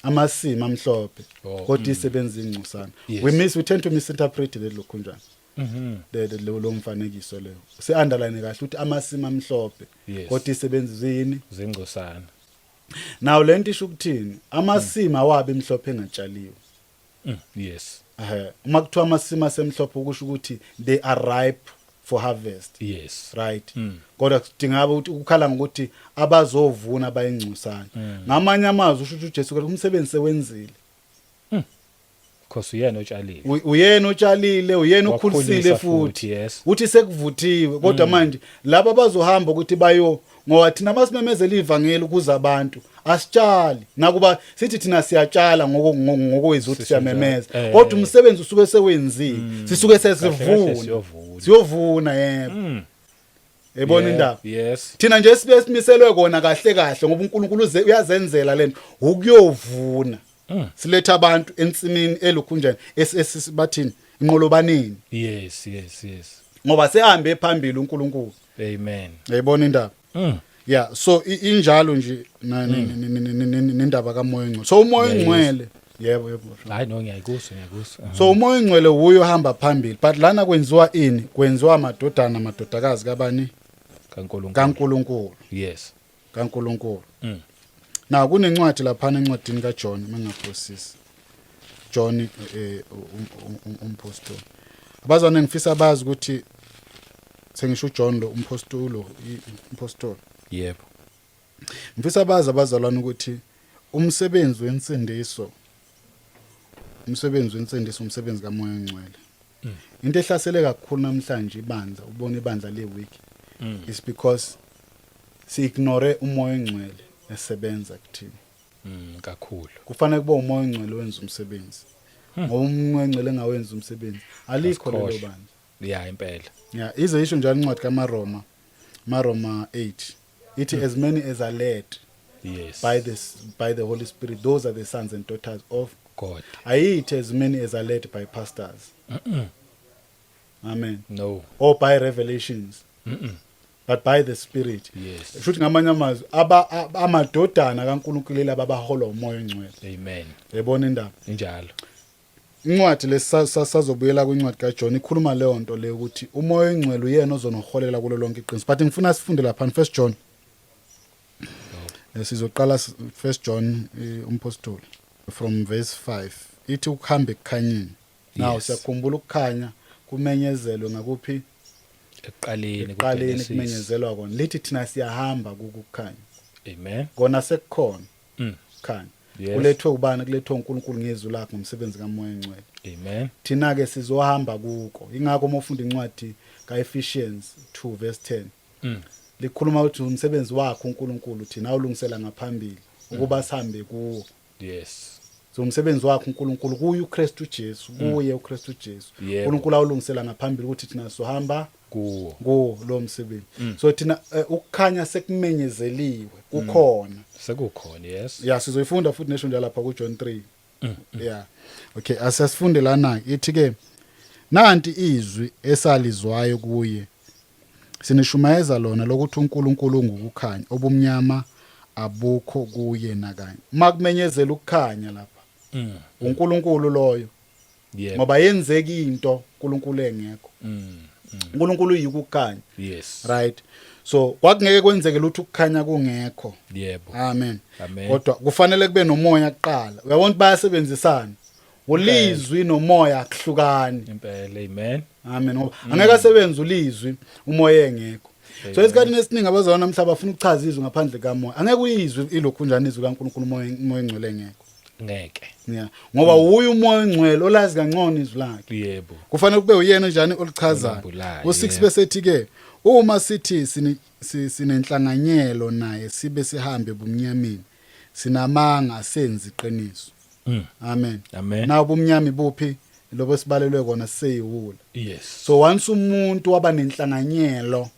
amasima amhlophe kodwa isebenza ingcusana we tend to misinterpret le lokhunjana lo mfanekiso leyo se-underline kahle ukuthi amasima amhlophe kodwa isebenza yini zingcosana now lento isho ukuthini amasima wabe emhlophe engatshaliwe yes uma kuthiwa amasima semhlophe ukusho ukuthi they are ripe for harvest yes right kodwa kudingeka ukuthi ukukhala ngokuthi abazovuna bayingcusana ngamanye amazwi usho ukuthi uJesu Kristu umsebenzi sewenzile because uyena otshalile uyena otshalile uyena ukhulisile futhi yes uthi sekuvuthiwe kodwa manje laba bazohamba ukuthi bayo ngoba thina masimemezela ivangeli ukuze abantu asitshali nakuba sithi thina siyatshala ngokwezwi ukuthi siyamemeza kodwa umsebenzi usuke sewenziwe sisuke siyovuna yebo ebona indaba yes thina nje sibe simiselwe kona kahle kahle ngoba uNkulunkulu uyazenzela lento ukuyovuna siletha abantu ensimini elukhunjani esibathini inqolobaneni Yes. ngoba sehambe phambili uNkulunkulu. Amen. Yayibona indaba. Yeah, so injalo nje nendaba kaMoya Ngcwele. So uMoya Ngcwele, yebo. Hayi no ngiyayikuzwa. So uMoya Ngcwele uyo hamba phambili, but lana kwenziwa ini? Kwenziwa amadodakazi kabani? kaNkulunkulu. Yes. kaNkulunkulu. Na kunencwadi lapha encwadini kaJohn mengaphosisi. John umpostoli. Abazwana ngifisa abazi ukuthi sengisho uJohn lo umpostoli. Yebo. Ngifisa abazi abazalwana ukuthi umsebenzi wensindiso umsebenzi kaMoya Ngcwele. Into ehlasele kakhulu namhlanje ibandla, ubone ibandla lewiki. Is because si ignore uMoya Ngcwele esebenza kuthina. Kakhulu. Kufanele kube uMoya Ngcwele wenza umsebenzi. Ngoba uMoya Ngcwele engawenza umsebenzi alikho lelo bandla. Yeah, impela. Yeah, ize isho njalo incwadi kaMaroma 8. Ithi as many as are led Yes. by the Holy Spirit, those are the sons and daughters of God. Ayithi as many as are led by pastors. Amen. No. Or by revelations. But by the Spirit. Yes. Shuthi ngamanye amazwi amadodana kaNkulunkulu ababahola uMoya Ngcwele. Amen. Yabona indaba. Injalo. Incwadi lesazobuyela kwincwadi kaJohn ikhuluma leyo nto leyo ukuthi uMoya Ngcwele uyena ozonoholela kulo lonke iqiniso. But ngifuna sifunde lapha 1 John. Sizoqala 1 John umpostoli from verse 5. Ithi ukuhamba ekukhanyeni. Now siyakhumbula ukukhanya kumenyezelwe ngakuphi? Eqaleni kumenyezelwa kona. Lithi thina siyahamba kukukhanya. Amen. Kona sekukhona. Khanya. Yes. Kulethwe ubani? Kulethwe uNkulunkulu ngezwi lakhe ngomsebenzi kaMoya Ngcwele. Amen. Thina ke sizohamba kuko. Ingakho uma ufunda incwadi kaEphesians 2 verse 10. Likhuluma ukuthi umsebenzi wakhe uNkulunkulu thina awulungisela ngaphambili ukuba sihambe kuwo. Yes. So umsebenzi wakhe uNkulunkulu kuye uKristu Jesu, kuye uKristu Jesu. Yebo. uNkulunkulu awulungisela ngaphambili ukuthi thina sohamba kuwo lo msebenzi. So thina ukukhanya sekumenyezeliwe kukhona. Sekukhona, yes. Yeah, sizoyifunda futhi nesho njalo lapha kuJohn 3. Yeah. Okay, asasifunde lana ithi ke nanti izwi esalizwayo kuye sinishumayeza lona lokuthi uNkulunkulu ngukukhanya obumnyama abukho kuye nakanye. Makumenyezela ukukhanya lapha. uNkulunkulu loyo. Yeah. Ngoba yenzeki into uNkulunkulu engekho. uNkulunkulu uyikukhanya. Yes. Right. So kwakungeke kwenzeke lutho ukukhanya kungekho. Yebo. Amen. Amen. Kodwa kufanele kube nomoya kuqala. Uyabona bayasebenzisana. Ulizwi nomoya akuhlukani. Impela. Amen. Amen. Ngoba angeke asebenze ulizwi umoya engekho. So esikhathini esiningi abazalwana namhlanje bafuna ukuchaza izwi ngaphandle kamoya. Angeke uyizwe ilokhu njani izwi kaNkulunkulu umoya engcwele engekho. Ngeke. Yeah. Ngoba uyu umoya engcwele olazi kangcono izwi lakhe. Yebo. Kufanele kube uyena njani olichazayo. U6 bese ethi ke uma sithi sinenhlanganyelo naye sibe sihambe bumnyameni sinamanga senzi iqiniso. Amen. Amen. Na ubumnyami buphi lobo sibalelwe kona seyiwula. Yes. So once umuntu waba nenhlanganyelo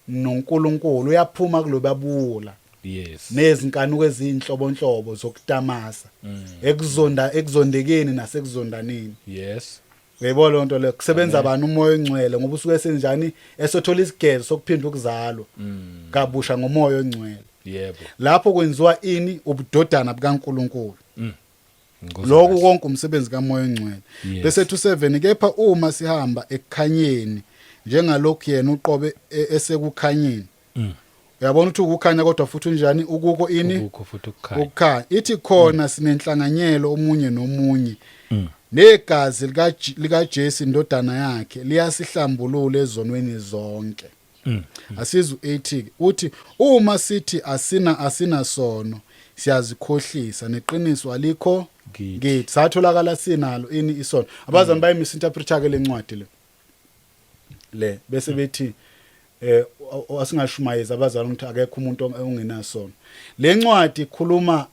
noNkulunkulu uyaphuma kulobabula. Yes. Nezinkanuko ezinhlobonhlobo zokutamasa ekuzondekeni nasekuzondaneni. Yes. Uyayibona lonto le kusebenza abantu umoya engcwele ngoba usuke senjani esothola isigezo sokuphinda ukuzalwa kabusha ngomoya engcwele. Yebo. Lapho kwenziwa ini ubudodana bukaNkulunkulu. Lokho konke umsebenzi kaMoya engcwele. Bese 2:7 kepha uma sihamba ekukhanyeni njengalokhu yena uqobe esekukhanyeni. Uyabona ukuthi ukukhanya kodwa futhi unjani ukuko ini ukukho futhi ukukhanya. Ithi khona sinenhlanganyelo omunye nomunye. Negazi likaJesu indodana yakhe liyasihlambulula ezonweni zonke. Asizwe 80 uthi uma sithi asina sono siyazikhohlisa neqiniso alikho kithi. Satholakala sinalo ini isono. Abazana bayimisinterpreter ke lencwadi le bese bethi asingashumayeza abazalwa ukuthi akekho umuntu ongenasono. Le ncwadi ikhuluma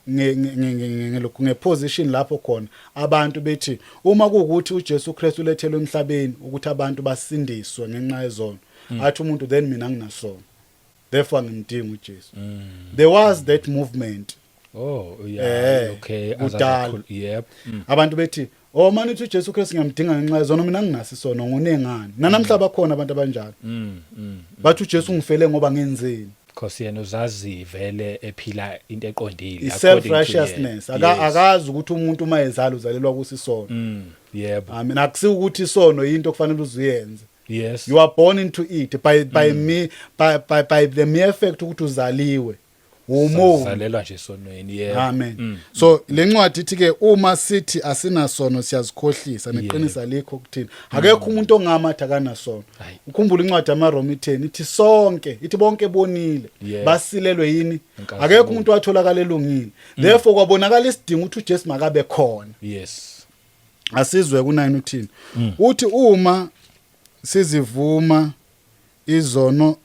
ngeposition lapho khona abantu bethi uma kuukuthi uJesu Kristu ulethelwe emhlabeni ukuthi abantu basindiswe ngenxa yezono athi umuntu then mina nginasono therefore ngimdinga uJesu. There was that movement Oh yeah, okay, kudala. yep. Abantu bethi oh manje uthi uJesu Kristu ngiyamdinga ngenxa yezono mina nginaso isono ngunengani nanamhla bakhona abantu abanjalo bathi uJesu ngifele ngoba ngenzeni Because yena uzazi vele ephila into eqondile self righteousness akazi ukuthi umuntu uma ezala uzalelwa kusisono yebo I mean akusi ukuthi isono into okufanele uzuyenze yes you are born into it by the mere fact ukuthi uzaliwe umuntu uzalelwa nje sonweni yebo amen so lencwadi ithi ke uma sithi asinasono siyazikhohlisa neqinisa likho ukuthini akekho umuntu ongamathi akanasono ukhumbula incwadi yamaroma 10 ithi sonke ithi bonke bonile basilelwe yini akekho umuntu watholakala elungile therefore kwabonakala isidingo ukuthi uJesu makabe khona yes asizwe ku9 uthini uthi uma sizivuma izono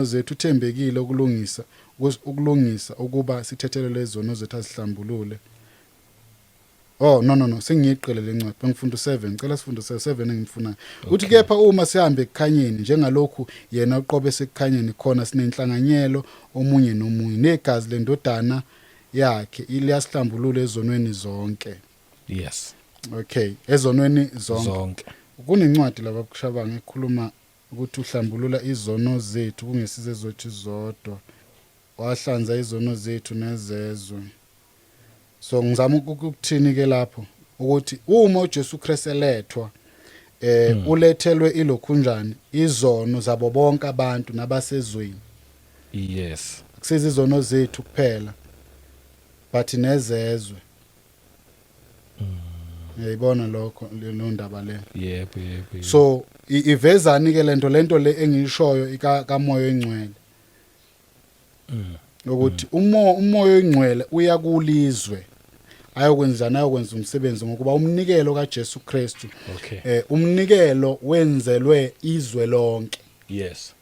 zethu uthembekile ukulungisa ukuba sithethelele izono zethu azihlambulule oh no sengiyiqele lencwadi bengifunda 7 ngicela sifunde 7 engifunayo uthi kepha uma sihambe ekukhanyeni njengalokhu yena uqobe sekukhanyeni khona sinenhlanganyelo omunye nomunye negazi lendodana yakhe iliyasihlambulula ezonweni zonke yes okay ezonweni zonke kunencwadi lapha kushabanga ekhuluma ukuthi uhlambulula izono zethu kungesize zothi zodwa wahlanza izono zethu nezezwe so ngizama ukukuthini ke lapho ukuthi uma uJesu Kristu elethwa ulethelwe ilokhunjani izono zabo bonke abantu nabasezweni yes akusiza izono zethu kuphela but nezezwe yayibona lokho lo ndaba le yebo so ivezani ke lento le engiyishoyo kaMoya oNgcwele ukuthi umoya oNgcwele uya kulizwe ayokwenza umsebenzi ngokuba umnikelo kaJesu Kristu umnikelo wenzelwe izwe lonke yes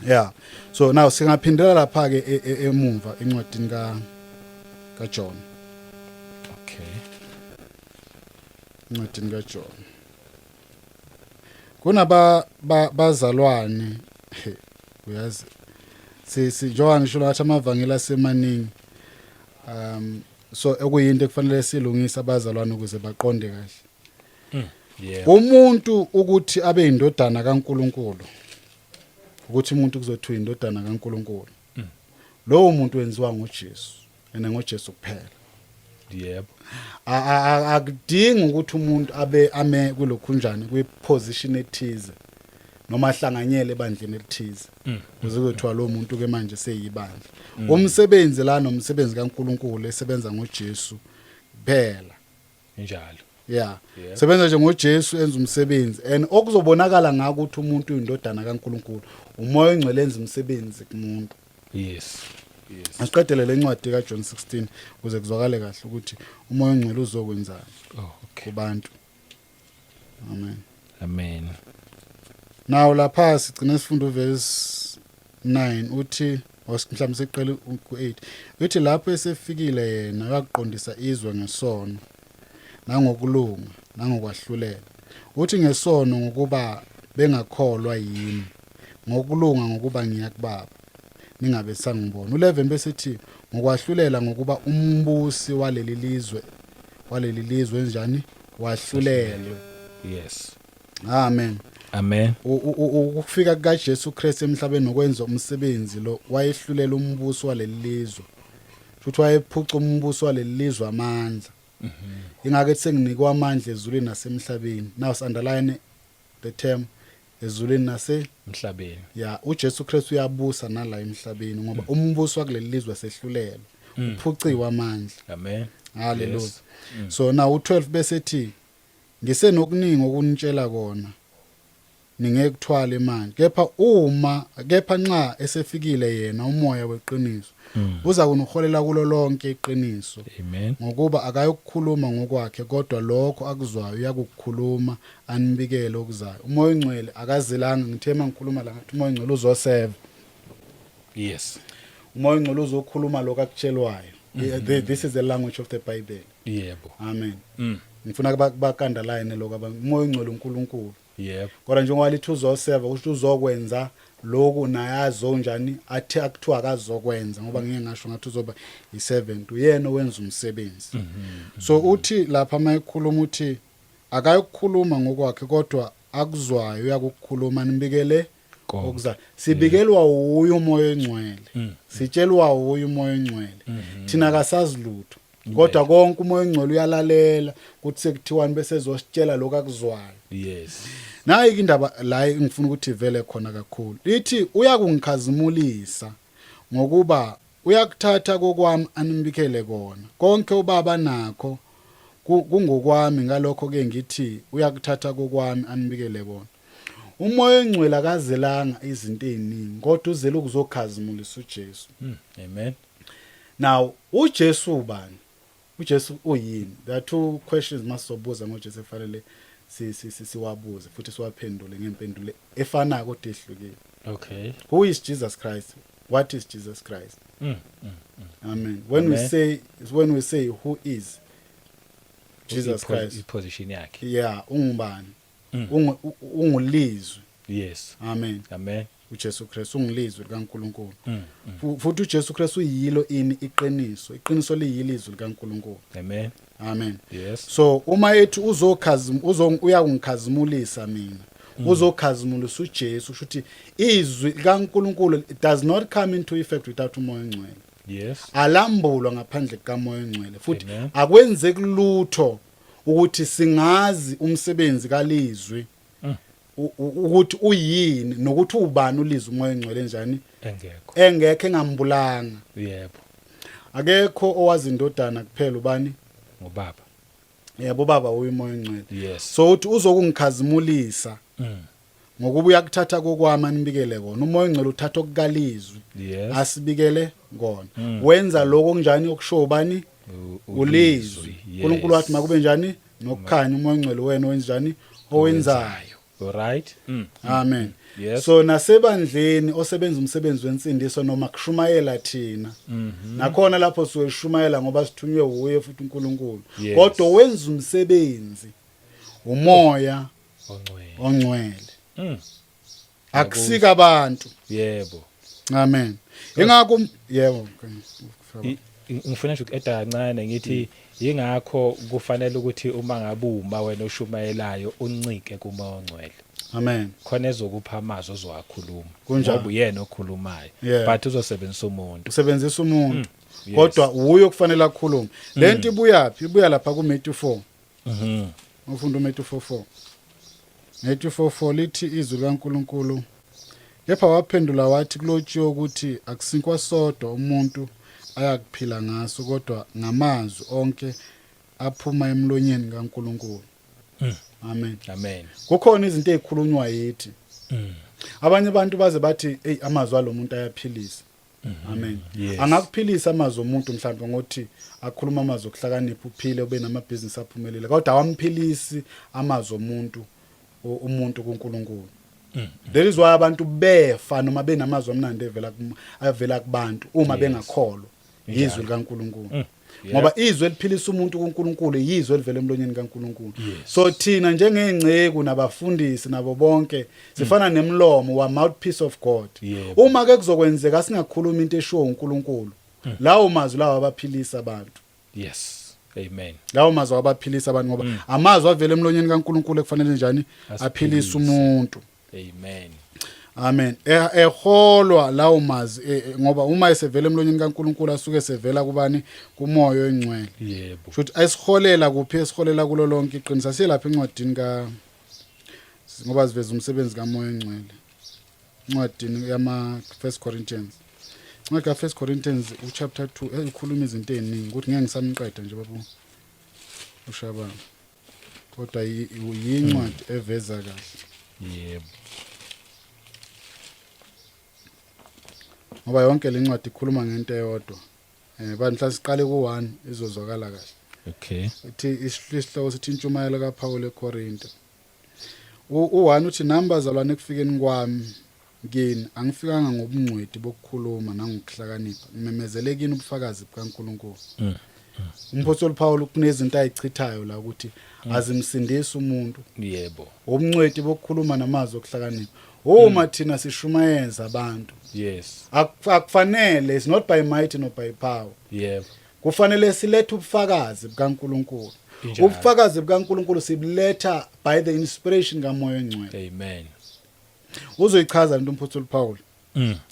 yeah so now singaphindela lapha ke emumva encwadini kaJohn encwadini kaJohn kunabazalwane uyazi John ngisho lathi amavangeli asemaningi so ekuyinto ekufanele silungisa abazalwane ukuze baqonde kahle umuntu ukuthi abe indodana kaNkuluNkulu ukuthi umuntu kuzothiwa indodana kaNkuluNkulu lowo muntu wenziwa ngoJesu ngoJesu kuphela yebo akudingi ukuthi umuntu ame kulokhunjani kwiposition ethize noma ahlanganyele ebandleni elithize kuze kuthiwa lo muntu ke manje seyibandla umsebenzi la nomsebenzi kaNkuluNkulu esebenza ngoJesu kuphela njalo yeah sebenza nje ngoJesu enza umsebenzi and okuzobonakala ngako ukuthi umuntu uyindodana kaNkuluNkulu umoya oNgcwele enza umsebenzi kumuntu yes asiqedele lencwadi kaJohn 16 kuze kuzwakale kahle ukuthi umoya oNgcwele uzokwenzani kubantu amen now lapha sigcina sifundo verse 9 uthi mhlawumbe siqele ku8 uthi lapho esefikile yena uyaqondisa izwe ngesono nangokulunga nangokwahlulela uthi ngesono ngokuba bengakholwa yini ngokulunga ngokuba ngiya kuBaba ningabe sangibona 11 bese ethi ngokwahlulela ngokuba umbusi waleli lizwe enjani wahlulelwe yes amen ukufika kukaJesu Kristu emhlabeni nokwenza umsebenzi lo wayehlulela umbuso waleli lizwe futhi wayephuca umbuso waleli lizwe amandla ingake senginikwa amandla ezulwini nasemhlabeni now underline the term ezulwini nasemhlabeni yeah uJesu Kristu uyabusa nala emhlabeni ngoba umbuso wakuleli lizwe sehlulelwe uphuciwe amandla amen haleluya so now u12 bese ethi ngisenokuningi okunitshela kona ningeke kuthwale imali kepha nxa esefikile yena umoya weqiniso uza kuniholela kulo lonke iqiniso amen ngokuba akayokukhuluma ngokwakhe kodwa lokho akuzwayo uyakukhuluma anibikele okuzayo umoya oNgcwele akazilanga ngithema ngikhuluma la ngathi umoya oNgcwele uzoseva yes umoya oNgcwele uzokhuluma lokho akutshelwayo this is the language of the Bible yebo amen ngifuna bakanda line lokho umoya oNgcwele uNkulunkulu yebo kodwa njengoba lithi uzoseva ukuthi uzokwenza lokho naye azonjani athi akuthiwa akazokwenza ngoba ngeke ngasho ngathi uzoba i7 uyena owenza umsebenzi. So uthi lapha mayikhuluma uthi akayokukhuluma ngokwakhe kodwa akuzwayo uyakukhuluma nibikele okuzayo. Sibikelwa uye umoya engcwele, sitshelwa uye umoya engcwele, thina kasazi lutho kodwa konke umoya engcwele uyalalela kuthi sekuthiwani bese ezositshela lokho akuzwayo. Yes. Nayi indaba la ngifuna ukuthi ivele khona kakhulu ithi uyakungikhazimulisa ngokuba uyakuthatha kokwami animbikele kona konke ubaba nakho kungokwami ngalokho ke ngithi uyakuthatha kokwami anibikele kona. Umoya engcwele akazelanga izinto eziningi kodwa uzele ukuzokhazimulisa uJesu. Amen. Now uJesu ubani? uJesu uyini? There are two questions masobuza ngoJesu efanele siwabuze futhi siwaphendule ngempendulo efana kodwa ehlukile. Okay. Who is Jesus Christ? What is Jesus Christ? Amen. When we say who is Jesus Christ, Position yakhe. yeah, ungubani? Ungulizwi. Yes. Amen. Amen. uJesu Kristu ungilizwi likaNkulunkulu. Futhi uJesu Kristu uyilo ini iqiniso. Iqiniso liyilizwi likaNkulunkulu. Amen. Amen. Yes. So uma ethi uyakungikhazimulisa mina. Uzokhazimulisa uJesu ukuthi izwi likaNkulunkulu it does not come into effect without umoya engcwele. Yes. Alambulwa ngaphandle kamoya engcwele. Futhi Amen. akwenzeki lutho ukuthi singazi umsebenzi kalizwi. Ukuthi uyini nokuthi ubani ulizwe umoya engcwele njani engekho engambulanga. Yebo. Akekho owazi indodana kuphela ubani ngobaba. Yebo baba uyomoya engcwele. Yes. So uthi uzokungikhazimulisa ngokuba uyakuthatha kokwami anibikele kona. Umoya engcwele uthatha okukalizwi Yes. asibikele kona. Wenza lokho kunjani okusho ubani ulizwi. uNkulunkulu wathi makube njani nokukhanya umoya engcwele wena wenjani owenzayo. Alright. Amen. Yes. So nasebandleni osebenza umsebenzi wensindiso noma kushumayela thina. Nakhona lapho siyeshumayela ngoba sithunywe uye futhi uNkulunkulu. Yes. Kodwa wenza umsebenzi umoya ongcwele. Akusika abantu. Yebo. Amen. Ingakho yebo. Ngifuna nje uku-eda kancane ngithi yingakho kufanele ukuthi uma ngabe wena oshumayelayo uncike kumoya ongcwele. Amen. Khona ezokupha amazwi ozowakhuluma. Kunjalo. Ngoba uyena okhulumayo. Yeah. But uzosebenzisa umuntu. Usebenzisa umuntu. Yes. Kodwa uye okufanele akhulume. Lento ibuyaphi? Ibuya lapha kuMatthew 4. Ufunda uMatthew 4:4. Matthew 4:4 lithi izwi likaNkulunkulu. Kepha waphendula wathi kulotshiwe ukuthi akusinkwa sodwa umuntu ayakuphila ngaso kodwa ngamazwi onke aphuma emlonyeni kaNkulunkulu. Amen. Amen. Kukhona izinto ezikhulunywa yithi. Abanye abantu baze bathi hey amazwi alomuntu ayaphilisa. Amen. Yes. Angakuphilisa amazwi omuntu mhlawumbe ngothi akhuluma amazwi okuhlakanipha uphile ube namabhizinisi aphumelele kodwa awamphilisi amazwi umuntu kuNkulunkulu. There is why abantu befa noma benamazwi amnandi avela kubantu uma bengakholwa izwi likaNkulunkulu. Ngoba izwi eliphilisa umuntu kuNkulunkulu yizwi elivela emlonyeni kaNkulunkulu. So thina njengengceku nabafundisi nabo bonke sifana nemlomo wa mouthpiece of God. Uma ke kuzokwenzeka singakhuluma into eshiwo uNkulunkulu lawo mazwi lawo abaphilisa abantu. Yes. Amen. Lawo mazwi abaphilisa abantu ngoba amazwi avela emlonyeni kaNkulunkulu ekufanele njani aphilisa umuntu. Amen. Amen. Eholwa lawo mazwi ngoba uma esevela emlonyeni kaNkulunkulu asuke sevela kubani kumoya engcwele. Yebo. Futhi esiholela kuphi esiholela kulo lonke iqinisa silapha encwadini ngoba siveza umsebenzi kamoya engcwele. Encwadini yama 1 Corinthians. Incwadi ka 1 Corinthians chapter 2 ikhuluma izinto eziningi ukuthi ngeke ngisamqeda nje baba uShabana. Kodwa yincwadi eveza kahle. Yebo. Ngoba yonke lencwadi ikhuluma ngento eyodwa. Banhla siqale ku1 izozwakala kahle. Okay. Ithi isihloko sithi intshumayelo kaPaul eKorinte. U1 uthi nambazalwane ekufikeni kwami ngini angifikanga ngobungcweti bokukhuluma nangokuhlakanipha ngimemezele kini ubufakazi bukaNkulunkulu. Umpostoli Paul kunezinto ayichithayo la ukuthi azimsindisa umuntu. Yebo. Ubungcweti bokukhuluma namazwi okuhlakanipha. uma thina sishumayeza abantu Yes. akufanele, it's not by might nor by power. Yebo. Kufanele silethe ubufakazi bukaNkulunkulu. Injalo. Ubufakazi bukaNkulunkulu sibuletha by the inspiration kaMoya oNgcwele. Amen. Uzoyichaza into umpostoli Paul.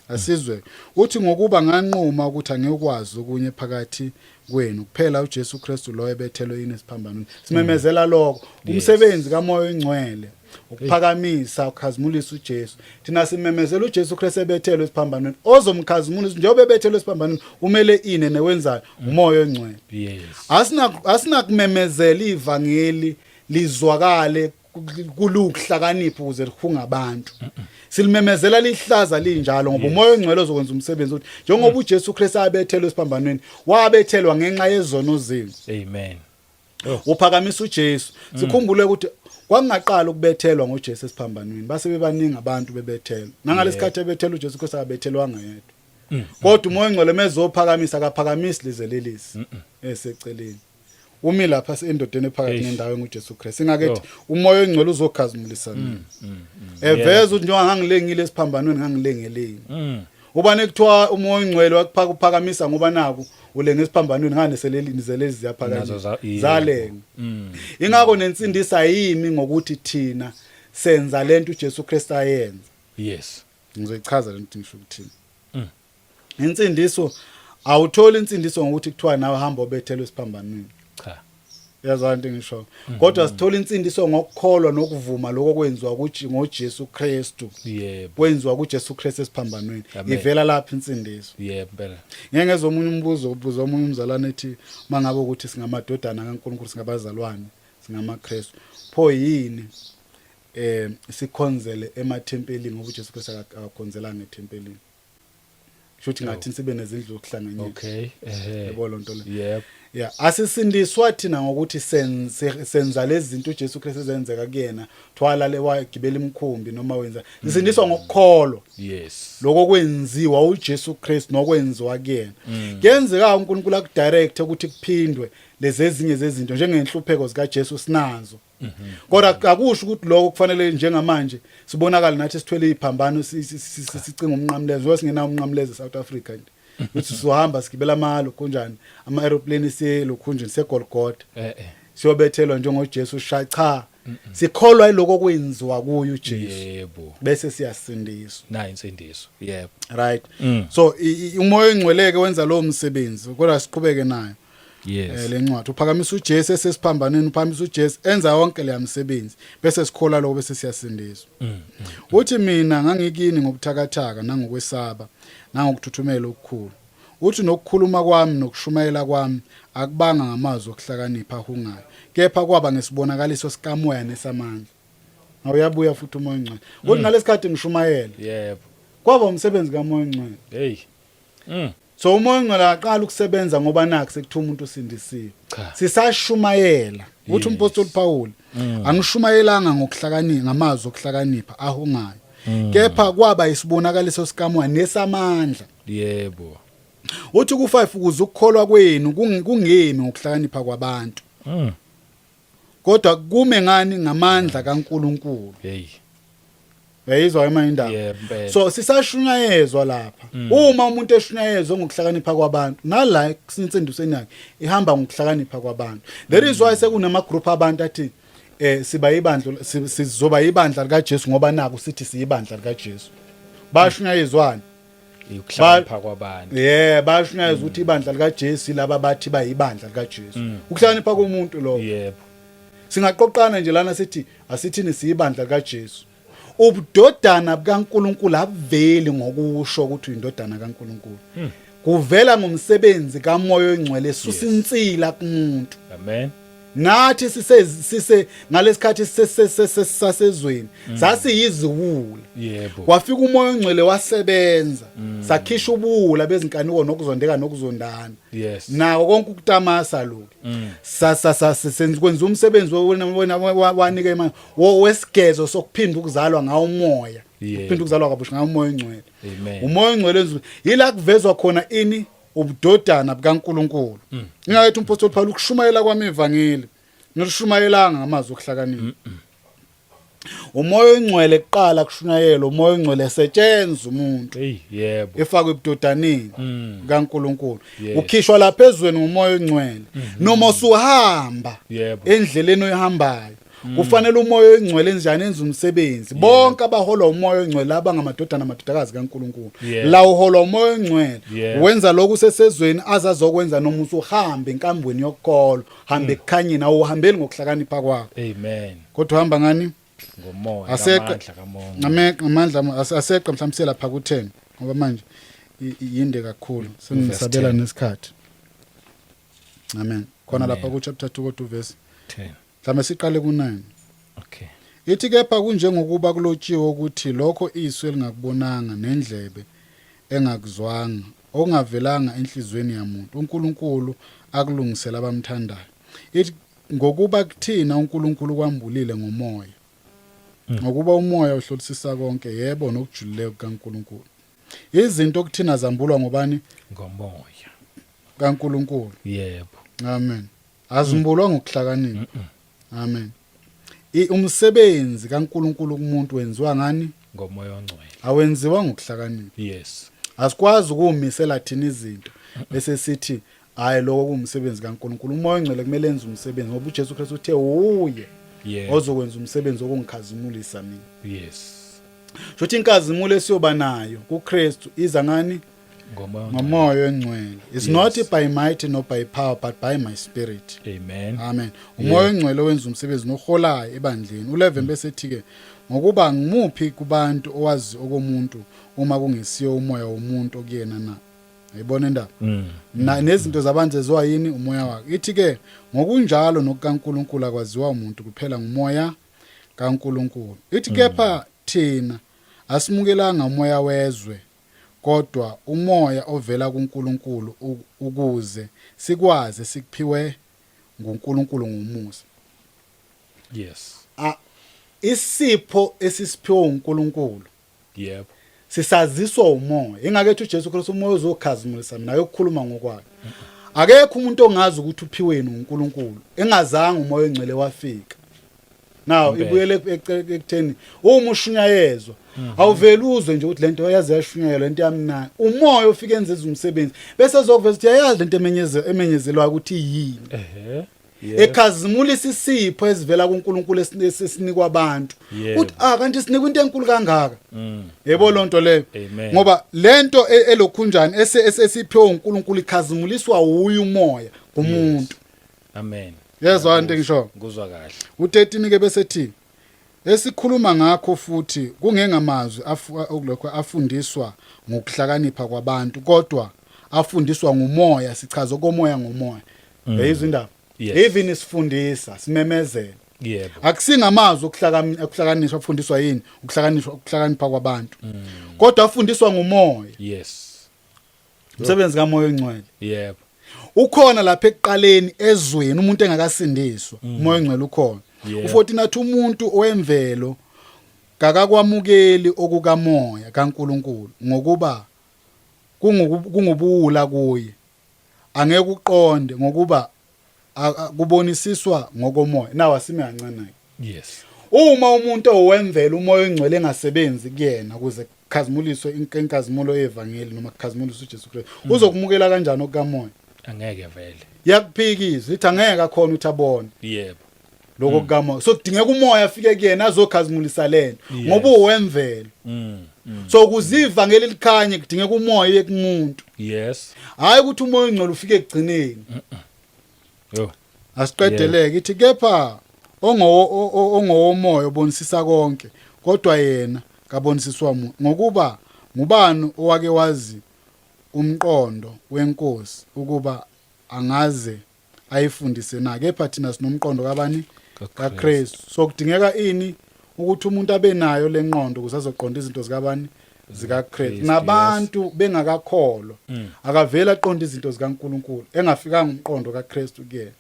Asizwe uthi ngokuba nganquma ukuthi angekwazi okunye phakathi kwenu kuphela uJesu Kristu lo ebethelwe yini esiphambanweni. Simemezela lokho umsebenzi kaMoya oNgcwele ukuphakamisa ukhazimulisa uJesu. Thina simemezela uJesu Kristu ebethelwe esiphambanweni ozomkhazimulisa njengoba ebethelwe esiphambanweni umele ine newenzayo uMoya oNgcwele. Yes. Asinakumemezela ivangeli lizwakale kulukuhlakanipha ukuze likhunga abantu. Silimemezela lihlaza linjalo ngoba uMoya oNgcwele ozokwenza umsebenzi uthi njengoba uJesu Kristu abethelwe esiphambanweni wabethelwa ngenxa yezono zenu. Amen. Uphakamisa uJesu. Sikhumbule ukuthi kwangaqala ukubethelwa ngoJesu esiphambanweni base bebaningi abantu bebethelwa. Nangalesikhathi ebethelwa uJesu Kristu akabethelwanga yedwa. Kodwa uMoya oNgcwele mezophakamisa akaphakamisi lizelelisi eseceleni. Umi lapha endodeni ephakathi nendawo ngoJesu Kristu. Singakethi uMoya oNgcwele uzokhazimulisa mina. Eveza ukuthi njengoba ngangilengile esiphambanweni ngangilengeleni. Ubani ekuthiwa uMoya oNgcwele wakuphakamisa ngoba naku ulenge esiphambanweni nganeselelini zelezi ziyaphakamisa. Zalenga. Ingakho nensindisa yimi ngokuthi thina senza lento uJesu Kristu ayenza. Yes. Ngizoyichaza lento ngisho ukuthini. Insindiso awutholi insindiso ngokuthi kuthiwa nawe hamba obethelwe esiphambanweni. Cha. Yazwa into ngisho. Kodwa sithola insindiso ngokukholwa nokuvuma lokho kwenziwa ngoJesu Kristu. Yebo. Kwenziwa kuJesu Kristu esiphambanweni. Ivela lapha insindiso. Yebo phela. Ngeke ngezomunye umbuzo ubuza omunye umzalwane ethi mangabe ukuthi singamadodana kaNkulunkulu singabazalwane singamaKristu. Pho yini sikhonzele emathempelini ngoba uJesu Kristu akakhonzelanga ethempelini. Shuthi ngathi sibe nezindlu zokuhlanganyela. Okay. Yebo lonto le. Yep. Yeah, asisindiswa thina ngokuthi senza lezi zinto uJesu Kristu ezenzeka kuyena, thwala lewagibela imkhumbi noma wenza. Sisindiswa ngokukholwa. Yes. Lokho kwenziwa uJesu Kristu nokwenziwa kuyena. Kuyenzeka uNkulunkulu akudirect ukuthi kuphindwe lezi ezinye zezinto njengenhlupheko zika Jesu sinazo. Kodwa akusho ukuthi lokho kufanele njengamanje sibonakala nathi sithwele iphambano sicinga umnqamlezo ngoba singena umnqamlezo eSouth Africa nje. Uthi sizohamba sigibela amalo kunjani ama aeroplane siye lokhunjini seGolgotha siyobethelwa njengoJesu cha sikholwa lokho kwenziwa kuyo uJesu yebo bese siyasindiswa na insindiso yebo right so uMoya oNgcweleke wenza lo msebenzi kodwa siqhubeke nayo yes lencwadi uphakamisa uJesu esesiphambaneni uphakamisa uJesu enza wonke le yamsebenzi bese sikhola lokho bese siyasindiswa uthi mina ngangikini ngokuthakathaka nangokwesaba nangokuthuthumela okukhulu uthi nokukhuluma kwami nokushumayela kwami akubanga ngamazwi okuhlakanipha ahungayo kepha kwaba ngesibonakaliso sikamoya nesamandla awuyabuya futhi uMoya oNgcwele uthi ngalesikhathi ngishumayela yebo kwaba umsebenzi kaMoya oNgcwele hey so uMoya oNgcwele aqala ukusebenza ngoba nakho sekuthiwa umuntu usindisiwe sisashumayela uthi umpostoli Paul angishumayelanga ngokuhlakanipha ngamazwi okuhlakanipha ahungayo kepha kwaba isibonakaliso sikamoya nesamandla yebo uthi ku5 ukuze ukukholwa kwenu kungemi ngokuhlakanipha kwabantu kodwa kume ngani ngamandla kaNkuluNkulu hey yayizwa emayindaba so sisashunyayezwa lapha uma umuntu eshunyayezwa ngokuhlakanipha kwabantu nala sintsindisweni yakhe ihamba ngokuhlakanipha kwabantu there is why sekunama group abantu athi siba ibandla sizoba ibandla likaJesu ngoba naku sithi siyibandla likaJesu bashunyayezwana ukuhlakanipha kwabantu bashunyayezwa ukuthi ibandla likaJesu laba bathi bayibandla likaJesu ukuhlakanipha komuntu lo yebo singaqoqana nje lana sithi asithini siyibandla likaJesu ubudodana bukaNkuluNkulu abuveli ngokusho ukuthi uyindodana kaNkuluNkulu kuvela ngomsebenzi kaMoya oNgcwele susa insila kumuntu amen nathi sise ngalesikhathi sasezweni sasiyiziwula yebo kwafika uMoya oNgcwele wasebenza sakhisha ubuwula bezinkaniko nokuzondeka nokuzondana yes nawo konke ukutamasa lokho kwenza umsebenzi wanika imali wesigezo sokuphinda ukuzalwa ngawo umoya kuphinda ukuzalwa kabusha ngawo uMoya oNgcwele uMoya oNgcwele yila kuvezwa khona ini ubudodana bukaNkuluNkulu ingayethi umpostoli Paul ukushumayela kwami ivangeli nokushumayelanga ngamazwi okuhlakanipha umoya oyingcwele kuqala kushunyayelwa umoya oyingcwele esetshenzwa umuntu Hey, yebo. efakwe ebudodaneni kaNkuluNkulu Yes. ukhishwa lapha ezweni umoya oyingcwele noma usuhamba Yebo. endleleni oyihambayo kufanele umoya oyingcwele enjani enza umsebenzi bonke abaholwa umoya oyingcwele abangamadodana amadodakazi kaNkuluNkulu Yeah. la uholwa umoya oyingcwele Yeah. wenza lokhu sesezweni azazokwenza noma usuhamba enkambweni yokukholwa hamba ekukhanyeni awuhambeli ngokuhlakanipha kwakho Amen. kodwa uhamba ngani Ngomoya Aseqe- kaMandla kaMonga. ngamandla aseqa mhlawumbe selapha ku-10 ngoba manje yinde kakhulu sengisabela nesikhathi amen khona Amen. lapha ku-chapter 2 kodwa uvesi 10. mhlawumbe siqale ku-9 Okay. ithi kepha kunjengokuba kulotshiwe ukuthi lokho iso elingakubonanga nendlebe engakuzwanga okungavelanga enhlizweni yamuntu uNkulunkulu akulungisela abamthandayo ithi ngokuba kuthina uNkulunkulu kwambulile ngomoya ngokuba umoya uhlolisisa konke yebo nokujulileyo kaNkulunkulu izinto okuthina zambulwa ngobani Ngomoya. kaNkulunkulu Yebo. amen azimbulwa ngokuhlakanipha amen umsebenzi kaNkulunkulu kumuntu wenziwa ngani Ngomoya ongcwele. awenziwa ngokuhlakanipha Yes. asikwazi ukumisela thina izinto bese sithi hayi lokho kuumsebenzi kaNkulunkulu umoya ongcwele kumele enze umsebenzi ngoba uJesu Kristu uthe uye Yebo. ozokwenza umsebenzi okungikhazimulisa mina Yes. shothi inkazimulo esiyoba nayo kuKristu iza ngani Ngomoya ongcwele. ngomoya ongcwele it's Yes. not by might nor by power but by my spirit Amen. amen umoya ongcwele owenza umsebenzi noholayo ebandleni u11 bese ethi-ke ngokuba ngimuphi kubantu owazi okomuntu uma kungesiyo umoya womuntu okuyena na ayibona indaba nezinto zabantu eziwa yini umoya wakhe ithi-ke ngokunjalo nokukaNkulunkulu akwaziwa umuntu kuphela ngumoya kaNkulunkulu ithi kepha thina asimukelanga umoya wezwe kodwa umoya ovela kuNkulunkulu ukuze sikwazi sikuphiwe nguNkulunkulu ngomusa Yes. isipho esisiphiwe uNkulunkulu Yebo. sisaziswa umoya ingakethu uJesu Kristu umoya uzokhazimulisa mina ayokukhuluma ngokwakhe akekho umuntu ongazi ukuthi uphiweni uNkulunkulu engazange umoya ongcwele wafika now ibuyele ekutheni uma ushunyayezwa awuveli uzwe nje ukuthi lento yazi yashunyayelwa lento yamnani umoya ofika enze umsebenzi bese ezokuveza ukuthi yazi lento emenyezelwa ukuthi yini Ehhe. ekhazimulisa isipho esivela kuNkulunkulu esisinikwa abantu Yebo. uthi kanti sinikwa into enkulu kangaka yebo lonto leyo Amen. ngoba lento elokhunjani esiphiwe uNkulunkulu ikhazimuliswa uyu umoya kumuntu Amen. yezwa into engisho Nguzwa kahle. u13 ke bese thi esikhuluma ngakho futhi kungengamazwi okulokho afundiswa ngokuhlakanipha kwabantu kodwa afundiswa ngumoya sichaza komoya ngomoya yezwa indaba Yes. even isifundisa simemezela Yebo. akusingamazwi okuhlakanishwa afundiswa yini ukuhlakanipha kwabantu kodwa afundiswa ngumoya Yes. umsebenzi kamoya ongcwele Yebo. ukhona lapha ekuqaleni ezweni umuntu engakasindiswa umoya ongcwele ukhona Yeah. u14 athi umuntu owemvelo kakakwamukeli okukamoya kaNkuluNkulu ngokuba kungubuwula kuye angeke uqonde ngokuba kubonisiswa ngokomoya nawe asime kancane Yes. uma umuntu owemvelo umoya ongcwele engasebenzi kuyena ukuze kukhazimuliswe inkazimulo yevangeli noma kukhazimuliswe uJesu Kristu uzokumukela kanjani okukamoya Angeke vele. yakuphikisa ithi angeke akhona ukuthi abone Yebo. lokho kukamoya so kudingeka umoya afike kuyena azokhazimulisa lento Yes. ngoba uwemvelo so kuziva ngelikhanye kudingeka umoya yekumuntu Yes. hayi ukuthi umoya ongcwele ufike ekugcineni Yo. asiqedeleke ithi kepha ongowomoya obonisisa konke kodwa yena kabonisiswa ngokuba ngubani owake wazi umqondo wenkosi ukuba angaze ayifundise na kepha thina sinomqondo kabani kaKristu so kudingeka ini ukuthi umuntu abe nayo lenqondo ukuze azoqonda izinto zikabani zikaKristu nabantu bengakakholwa akavela aqonda izinto zikaNkuluNkulu engafikanga umqondo kaKristu kuyena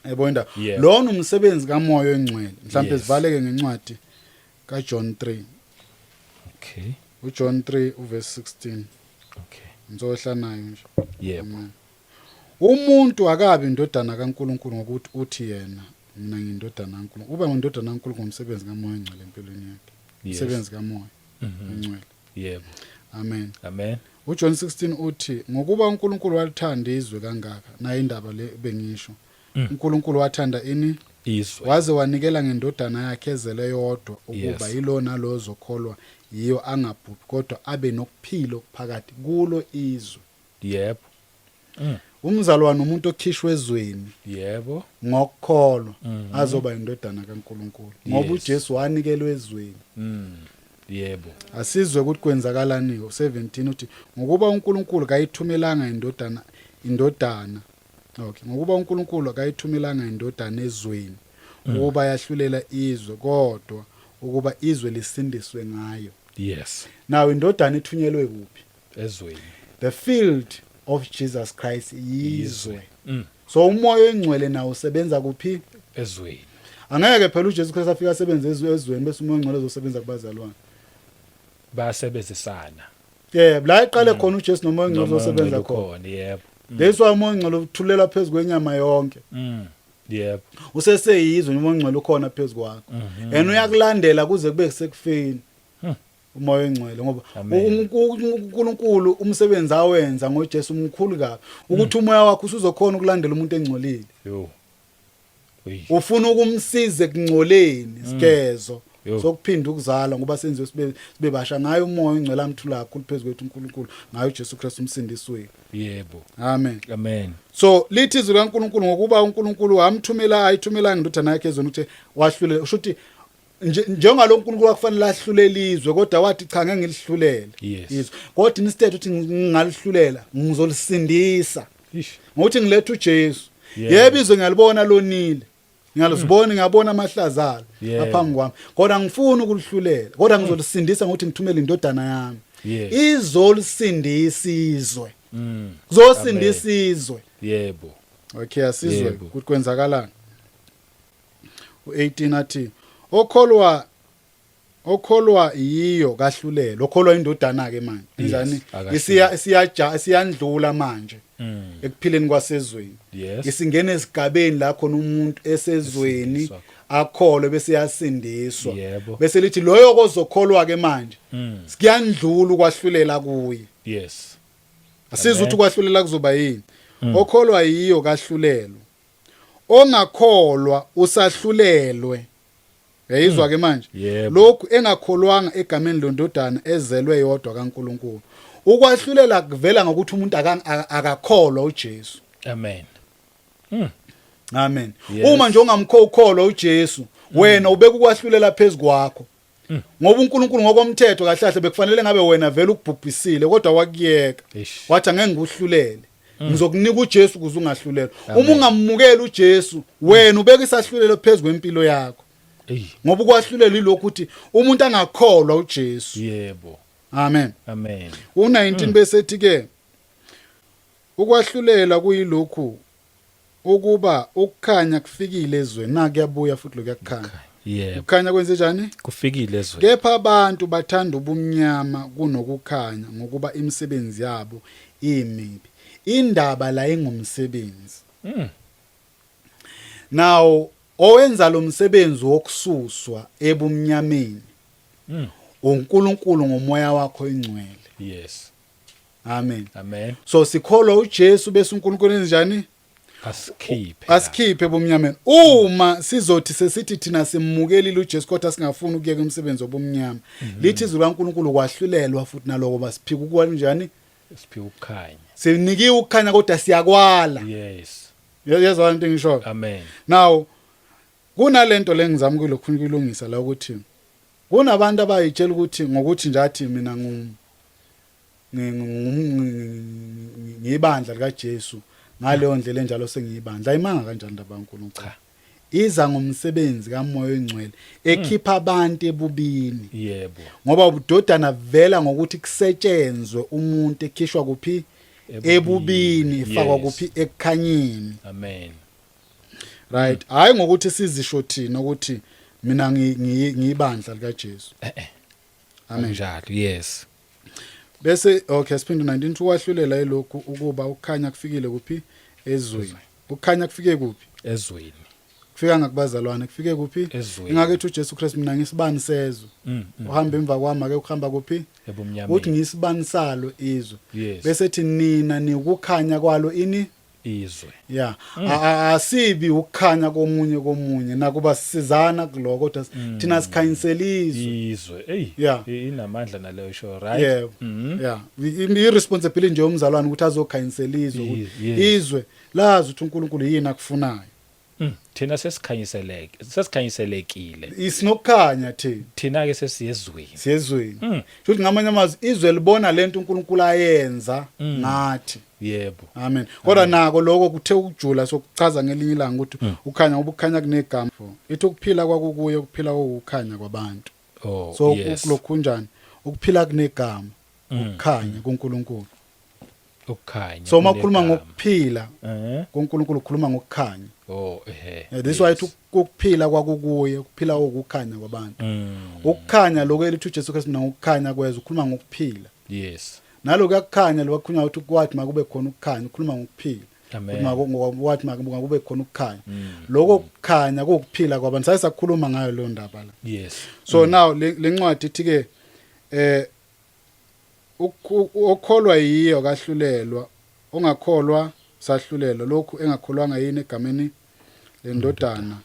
yabona Yeah. lona umsebenzi kamoya ongcwele mhlawumbe Yes. sivaleke ngencwadi kaJohn 3 Okay. uJohn 3 uverse 16 Okay. ngizohla nayo nje Yebo. umuntu akabi indodana kaNkuluNkulu ngokuthi uthi yena mina ngiyindodana kaNkulunkulu. Uba ngindodana kaNkulunkulu ngomsebenzi kaMoya Engcwele empilweni yakhe. Yes. Umsebenzi kaMoya Engcwele. Yebo. Amen. Amen. uJohn 16 uthi ngokuba uNkulunkulu walithanda izwe kangaka nayo indaba le bengisho. uNkulunkulu wathanda ini Izwe. waze wanikela ngendodana yakhe ezele yodwa ukuba Yes. yilo nalozo kholwa yiyo angabhubhi kodwa abe nokuphila phakathi kulo izwe. Yebo. Umzalwane umuntu okhishwe ezweni Yebo. ngokukholwa azoba indodana kaNkulunkulu ngoba Yes. uJesu wanikelwe ezweni. Yebo. Asizwe ukuthi kwenzakalani 17 uthi ngokuba uNkulunkulu kayithumelanga indodana. Okay, ngokuba uNkulunkulu akayithumelanga indodana ezweni ukuba yahlulela izwe kodwa ukuba izwe lisindiswe ngayo. Yes. Now indodana ithunyelwe kuphi? Ezweni. The field of Jesus Christ yizwe. So So umoya engcwele nawo usebenza kuphi? ezweni. Angeke phela uJesu Kristu afika asebenze ezweni bese umoya engcwele uzosebenza kubazalwane. Bayasebenzisana. Yeah, la iqale khona uJesu nomoya engcwele uzosebenza khona. Yebo. That's why umoya engcwele uthulela phezulu kwenyama yonke. Yebo. Useseyizwe umoya engcwele ukhona phezulu kwakho. And uyakulandela kuze kube sekufeni. Umoya engcwele ngoba uNkulunkulu umsebenzi awenza ngoJesu umkhulu kabi ukuthi umoya wakho usuzokhona ukulandela umuntu engcolile. Yo. Ufuna ukumsiza ekungcoleni sikezo Yo. sokuphinda ukuzala ngoba senziwe sibe basha ngayo umoya engcwele amthula kakhulu phezulu kwethu uNkulunkulu ngayo uJesu Kristu umsindisi wethu. Yebo. Amen. Amen. So lithi izwi kaNkulunkulu ngokuba uNkulunkulu ayithumela indodana yakhe ezweni ukuthi wahlulela usho ukuthi njengalo uNkulunkulu akufanele ahlulela izwe kodwa wathi cha ngeke ngilihlulele Yes. izwe kodwa instead uthi ngingalihlulela ngizolisindisa ngokuthi ngilethe uJesu. Yebo izwe ngiyalibona lonile ngiyalizibona ngiyabona amahlaza alo ngaphambi kwami kodwa ngifuna ukulihlulela kodwa ngizolisindisa ngokuthi ngithumele indodana yami. Izolisindisa izwe. Kuzosindisa izwe. Yebo. Okay, asizwe ukuthi kwenzakalani. U18 athi okholwa yiyo kahlulelo okholwa indodana ke manje njani isiyandlula manje ekuphileni kwasezweni isingena esigabeni la khona umuntu esezweni akholwe bese yasindiswa bese lithi loyo kozokholwa ke manje sikuyandlula ukwahlulela kuye. Yes. Asizwe ukuthi ukwahlulela kuzoba yini. Okholwa yiyo kahlulelo ongakholwa usahlulelwe. Yayizwa ke manje lokhu engakholwanga egameni lendodana ezelwe yodwa kaNkulunkulu ukwahlulela kuvela ngokuthi umuntu akakholwa uJesu. Amen. Amen. Uma nje ungamkholwa uJesu wena ubeka ukwahlulela phezulu kwakho ngoba uNkulunkulu ngokomthetho kahle kahle bekufanele ngabe wena vele ukubhubhisile kodwa wakuyeka wathi angeke ngikuhlulele ngizokunika uJesu kuze ungahlulelwa. Uma ungamukeli uJesu wena ubeka isahlulelo phezulu kwempilo yakho. Ngoba ukwahlulela ilokhu ukuthi umuntu angakholwa uJesu. Yebo. Amen. Amen. U19 bese ethi ke ukwahlulela kuyilokhu ukuba ukukhanya kufikile ezweni na kuyabuya futhi lokuyakhanya. Yebo. Ukukhanya kwenze njani? Kufikile ezweni. Kepha abantu bathanda ubumnyama kunokukhanya ngokuba imisebenzi yabo imibi. Indaba la ingumsebenzi. Now owenza lo msebenzi wokususwa ebumnyameni uNkulunkulu ngomoya wakho engcwele. Yes. Amen. Amen. So sikholwa uJesu bese uNkulunkulu enjani? Asikhiphe ebumnyameni. Uma sizothi sesithi thina simmukelile uJesu kodwa singafuni ukuyeka umsebenzi obumnyama. Lithi izwi laNkulunkulu kwahlulelwa futhi naloko basiphika ukwanjani? Siphika ukukhanya. Sinikiwe ukukhanya kodwa siyakwala. Yes. Yazwa into ngisho. Amen. Now kunalento lengizama kulungisa la ukuthi kunabantu abayitshela ukuthi ngokuthi nje athi mina ngibandla likaJesu ngaleyo ndlela enjalo sengiyibandla ayimanga kanjani ndaba kaNkulunkulu iza ngomsebenzi kaMoya Engcwele ekhipha abantu ebubini. Yebo. Ngoba ubudodana vela ngokuthi kusetshenzwe umuntu ekhishwa kuphi ebubini ifakwa kuphi ekukhanyeni. Amen. Right. Hayi ngokuthi sizisho thina ukuthi mina ngiyibandla likaJesu. Amen. Njalo. Yes. Bese okay siphinde 19 ukwahlulela elokhu ukuba ukukhanya kufikile kuphi ezweni. Ukukhanya kufike kuphi? Ezweni. kufika ngakubazalwane kufike kuphi Ezweni. ingakethi uJesu Kristu mina ngisibani sezwe uhamba emva kwami ake ukuhamba kuphi ebumnyameni uthi ngisibani salo izwe Yes. bese thi nina nikukhanya kwalo ini izwe yeah asibi ukukhanya komunye nakuba sisizana kuloko kodwa thina sikhanyiselizwe izwe Yeah. inamandla naleyo show right yeah yeah i responsibility nje umzalwane ukuthi azokhanyiselizwe Yes. izwe lazi ukuthi uNkulunkulu yini akufunayo thina sesikhanyiselekile isinokukhanya thina ke sesiyezweni siyezweni futhi ngamanye amazwi izwe libona lento uNkulunkulu ayenza ngathi yebo amen kodwa nako lokho kuthe ukujula sokuchaza ngelinye ilanga ukuthi ukhanya ubukhanya kunegama ithi ukuphila kwakukuye ukuphila kokukhanya kwabantu oh so yes kulokhunjani ukuphila kunegama ukukhanya kuNkulunkulu ukukhanya so makhuluma ngokuphila eh kuNkulunkulu ukhuluma ngokukhanya oh this why ukuphila kwakukuye ukuphila okukhanya kwabantu ukukhanya lokho elithi uJesu Kristu mina ukukhanya kweza ukhuluma ngokuphila yes naloku yakukhanya lokukhunya ukuthi kwathi makube khona ukukhanya ukhuluma ngokuphila amen wathi makube khona ukukhanya lokho kukhanya kokuphila kwabantu sayisakhuluma ngayo leyo ndaba la yes so now lencwadi ithi ke ukholwa yiyo kahlulelwa ongakholwa sahlulelwa lokhu engakholwanga yini egameni lendodana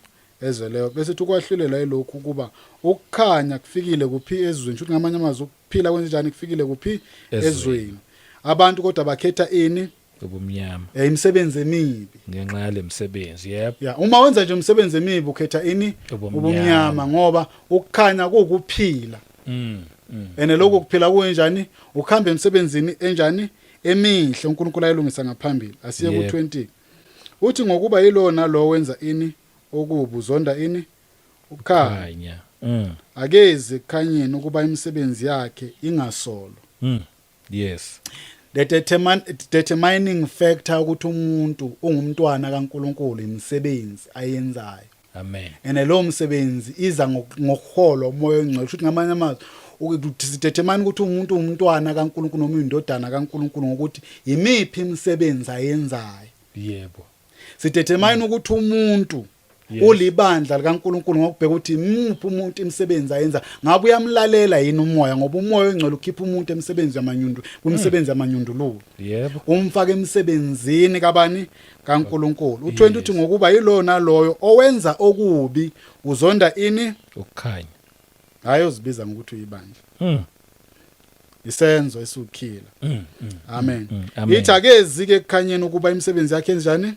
ezeleyo bese ukwahlulelwa yilokhu kuba ukukhanya kufikile kuphi ezweni futhi ngamanye amazwi ukuphila kwenzenjani kufikile kuphi ezweni abantu kodwa bakhetha ini ubumnyama imisebenzi emibi ngenxa yale msebenzi yep yeah uma wenza nje umsebenzi emibi ukhetha ini ubumnyama ngoba ukukhanya kukuphila ene lokho kuphila kuyenjani ukhamba emsebenzini enjani emihle uNkulunkulu ayilungisa ngaphambili asiye ku20 uthi ngokuba yilona lo wenza ini okubi uzonda ini ukukhanya akeze kukhanyeni ukuba imisebenzi yakhe ingasolo yes the determining factor ukuthi umuntu ungumntwana kaNkulunkulu imisebenzi ayenzayo amen ene lo msebenzi iza ngokuholwa umoya ongcwele futhi ngamanye amazwi ukuthi sidetermine ukuthi umuntu umntwana kaNkulunkulu noma indodana kaNkulunkulu ngokuthi yimiphi imisebenzi ayenzayo yebo sidetermine ukuthi umuntu ulibandla likaNkulunkulu ngokubheka ukuthi imuphi umuntu imisebenzi ayenza ngabe uyamlalela yini umoya ngoba umoya ongcwele ukhipha umuntu emisebenzi yamanyundu kumsebenzi yamanyundululo yebo umfaka emsebenzini kabani kaNkulunkulu u20 uthi ngokuba yilona loyo owenza okubi uzonda ini ukukhanya hayo zibiza ngokuthi uyibandla isenzo esukhila amen ithi akezi ke kukhanyeni ukuba imisebenzi yakhe enjani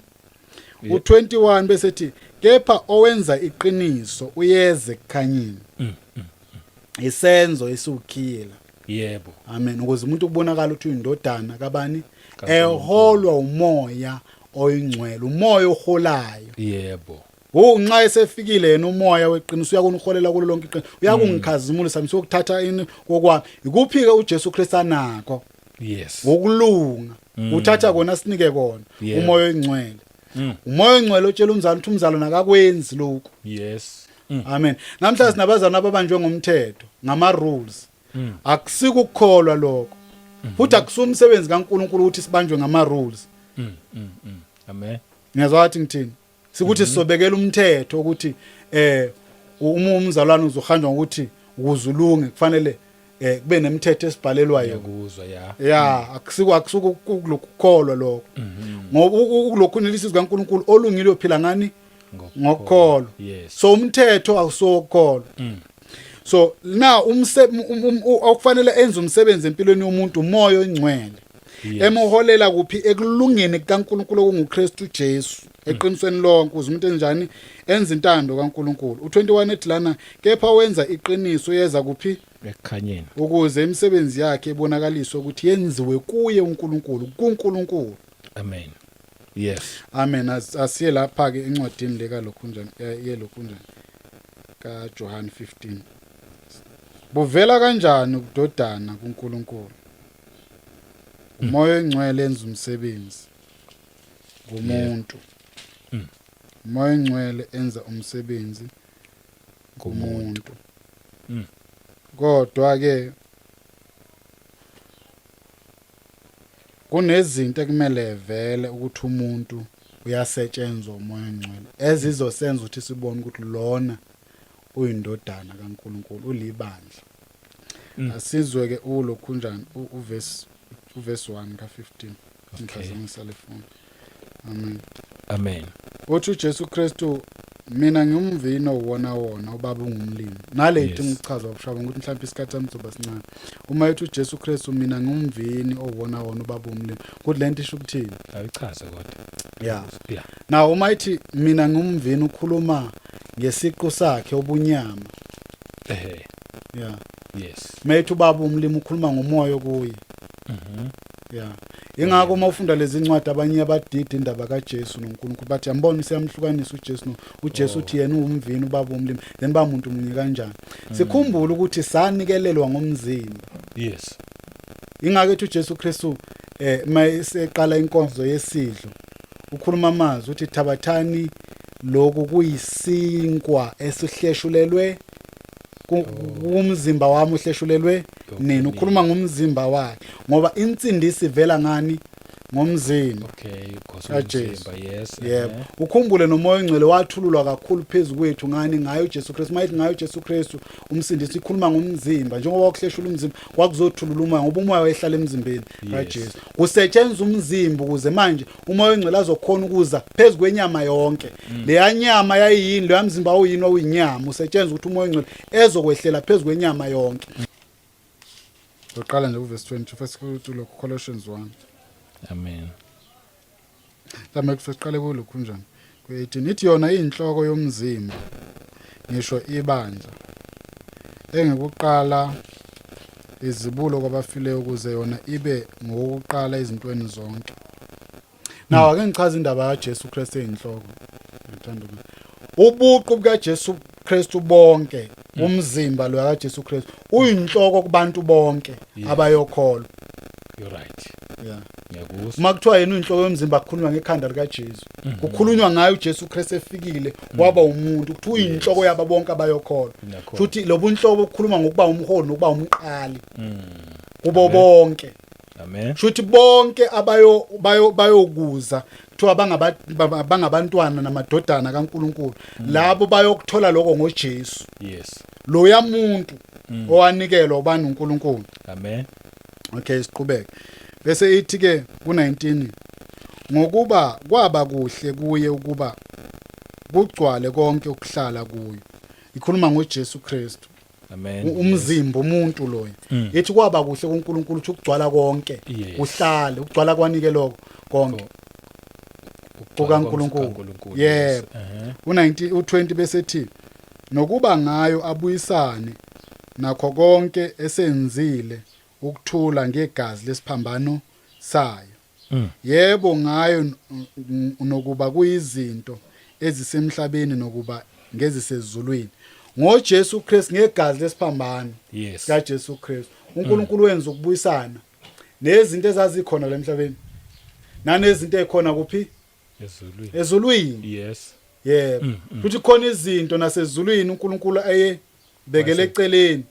u21 bese ethi kepha owenza iqiniso uyeze kukhanyeni isenzo esukhila yebo amen ukuze umuntu ubonakala ukuthi uyindodana kabani eholwa umoya oyingcwele umoya oholayo yebo nxa esefikile yena umoya weqiniso uyakuna uholela kulo lonke iqiniso uyakungikhazimulisa misokuthatha ini kokwami ikuphi ke uJesu Kristu anako yes ngokulunga uthatha kona sinike kona umoya oyingcwele umoya oyingcwele otshela umzalo ukuthi umzalo nakakwenzi lokho yes amen namhla sinabazana ababanjwe ngomthetho ngama rules akusika ukukholwa lokho futhi akusumsebenzi kaNkulunkulu ukuthi sibanjwe ngama rules amen ngiyazwa wathi ngithini sikuthi sisobekela umthetho ukuthi umzalwane uzohanjwa ukuthi ukuzulunge kufanele kube nemithetho esibhalelwayo kuzwa akusuka ukukholwa lokho ngoba ukulokhunelisa kaNkulunkulu olungile uphila ngani ngokholwa so umthetho awusokholwa so now okufanele enze umsebenzi empilweni yomuntu umoya ongcwele emuholela kuphi ekulungeni kaNkulunkulu kunguKristu Jesu eqinisweni lonke ukuze umuntu enjani enza intando kaNkulunkulu u21 ethi lana kepha wenza iqiniso yeza kuphi ekukhanyeni ukuze imisebenzi yakhe ibonakaliswe ukuthi yenziwe kuye uNkulunkulu kuNkulunkulu amen yes amen asiye lapha ke encwadini leka lokhunjani yelokhunjani kaJohn 15 buvela kanjani ukudodana kuNkulunkulu umoya ongcwele enza umsebenzi kumuntu umoya ongcwele enza umsebenzi kumuntu kodwa ke kunezinto ekumele vele ukuthi umuntu uyasetshenzwa umoya ongcwele ezizosenza ukuthi sibone ukuthi lona uyindodana kaNkuluNkulu ulibandla. Asizwe ke ulokhunjani uverse 1 ka15 ngizama isalefoni. Amen. Uthi uJesu Kristu mina ngiyumvino uwona wona ubaba ungumlimi. Nalethi ngichaza wabushaba ukuthi mhlawumbe isikhathi sami soba sincane. Uma ethi uJesu Kristu mina ngiyumvini owona wona ubaba ungumlimi. Kuthi lento isho ukuthini? Ayichaza kodwa. Yeah. Yeah. Now uma ethi mina ngiyumvini ukhuluma ngesiqu sakhe obunyama. Yeah. Yes. Methu ubaba umlimi ukhuluma ngomoya kuye. Yeah. Ingakho uma ufunda lezi incwadi abanye abadidi indaba kaJesu noNkulunkulu bathi yambona siyamhlukanisa uJesu uJesu uthi yena umvini ubaba umlimi then ba umuntu munye kanjani. Sikhumbule ukuthi sanikelelwa ngomzimba. Yes. Ingakho ethi uJesu Kristu mayeseqala inkonzo yesidlo ukhuluma amazwi uthi thabathani lokhu kuyisinkwa esihleshulelwe umzimba wami uhleshulelwe nini ukhuluma ngomzimba wakhe ngoba insindisi ivela ngani ngomzimba. Okay, ngomzimba. Yes. Yebo. Ukhumbule nomoya ongcwele wathululwa kakhulu phezulu kwethu ngani ngayo uJesu Kristu. Mayithi ngayo uJesu Kristu umsindisi ikhuluma ngomzimba njengoba ukuhleshula umzimba kwakuzothulula umoya ngoba umoya wayehlala emzimbeni kaJesu. Kusetshenzwa umzimba ukuze manje umoya ongcwele azokhona ukuza phezulu kwenyama yonke. Le nyama yayiyini lo mzimba uyini oyinyama usetshenzwa ukuthi umoya ongcwele ezokwehlela phezulu kwenyama yonke. Uqala nje uverse 20 first Colossians 1. Amen. Lama kusiqale kulokhu njani. Ku18 ithi yona inhloko yomzimba ngisho ibandla engekuqala izibulo kwabafileyo ukuze yona ibe ngokuqala ezintweni zonke. Nawo ake ngichaza indaba kaJesu Kristu eyinhloko. Ngithanda ubuqu bukaJesu Kristu bonke umzimba lo kaJesu Kristu uyinhloko kubantu bonke abayokholwa. You're right. Yeah. Ngiyakuzwa. Uma kuthiwa yena uyinhloko yomzimba kukhulunywa ngekhanda likaJesu. Kukhulunywa ngayo uJesu Kristu efikile waba umuntu kuthi uyinhloko yaba bonke abayokholwa. Futhi lobunhloko ukukhuluma ngokuba umholi nokuba umqali. Kubo bonke. Amen. Futhi bonke bayokuza kuthiwa bangabantwana namadodana kaNkuluNkulu labo bayokuthola lokho ngoJesu. Yes. Lo yamuntu owanikelwa ubani uNkulunkulu. Amen. Okay, siqhubeke. Bese ithi ke ku19 ngokuba kwaba kuhle kuye ukuba kugcwale konke ukuhlala kuyo. Ikhuluma ngoJesu Kristu. Amen. Umzimba umuntu loyo. Ithi kwaba kuhle kuNkulunkulu ukuthi ukugcwala konke uhlale ukugcwala kwanikelwa konke. kukaNkulunkulu. Yebo. U19 u20 bese ethi nokuba ngayo abuyisane nakho konke esenzile ukuthula ngegazi lesiphambano sayo. Yebo ngayo nokuba kuyizinto ezisemhlabeni nokuba ngezisezulwini. NgoJesu Kristu ngegazi lesiphambano kaJesu Kristu uNkulunkulu wenza ukubuyisana nezinto ezazikhona la emhlabeni nanezinto ezikhona kuphi ezulwini. Yes. Yebo. Futhi khona izinto nasezulwini uNkulunkulu ayebekele eceleni.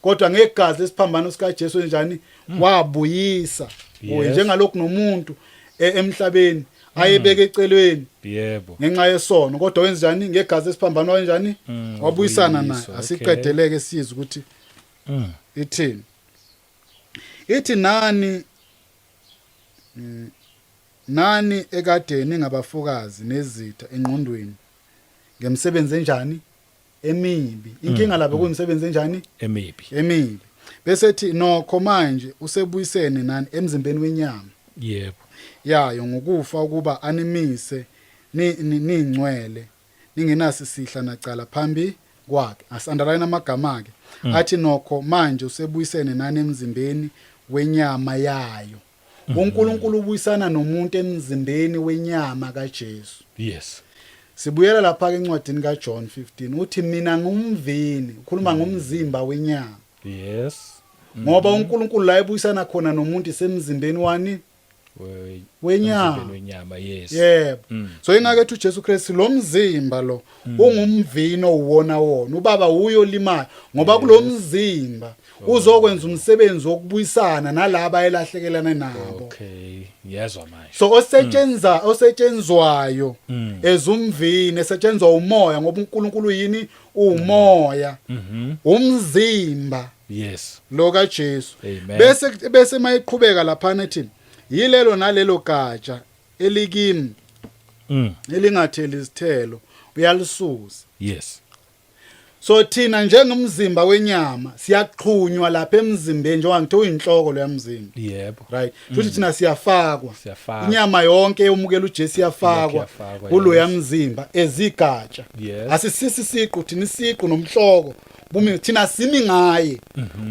Kodwa ngegazi lesiphambano sikaJesu njani wabuyisa. Njengalokhu nomuntu emhlabeni ayebeka eceleni. Yebo. Ngenxa yesono kodwa wenza njani ngegazi lesiphambano kanjani wabuyisana naye. Asiqedeleke sizwe ukuthi ithini. Ithi nani ekadeni ngabafokazi nezitha engqondweni ngemsebenzi enjani emibi. Inkinga lapha kuyimsebenzi enjani emibi. Bese ethi nokho manje usebuyisene nani emzimbeni wenyama. Yebo. Yayo ngokufa ukuba animise ningcwele ningenasi sihla nacala phambi kwakhe. Asandalayina amagama akhe. Athi nokho manje usebuyisene nani emzimbeni wenyama yayo. uNkulunkulu ubuyisana nomuntu emzimbeni wenyama kaJesu. Yes. Sibuyela lapha ke encwadini kaJohn 15 uthi mina ngumvini ukhuluma ngomzimba wenyama. Yes. Ngoba uNkulunkulu la ebuyisana khona nomuntu isemzimbeni wani wenyama. Yes. Yebo. So ingakethu uJesu Kristu lo mzimba lo ungumvino uwona wona ubaba uyo limayo ngoba kulomzimba uzokwenza umsebenzi wokubuyisana nalabo elahlekelana nabo. Okay, ngiyezwa manje. So osetshenzwayo ezumvini esetshenzwa umoya ngoba uNkulunkulu yini umoya. Umzimba Yes. lo kaJesu. Amen. Bese mayiqhubeka lapha ethi yilelo nalelo gatsha elikimi elingatheli izithelo uyalisusa. Yes. So thina njengomzimba wenyama siyaqhunywa lapha emzimbeni njengoba ngithe uyinhloko lo yamzimba. Yebo. Right. Futhi thina siyafakwa. Siyafakwa. Inyama yonke eyomukela uJesu iyafakwa Iyafakwa, kulo yes. yamzimba ezigatsha. Yes. Asisisi isiqu thina isiqu nomhloko. Bumi thina simi ngaye.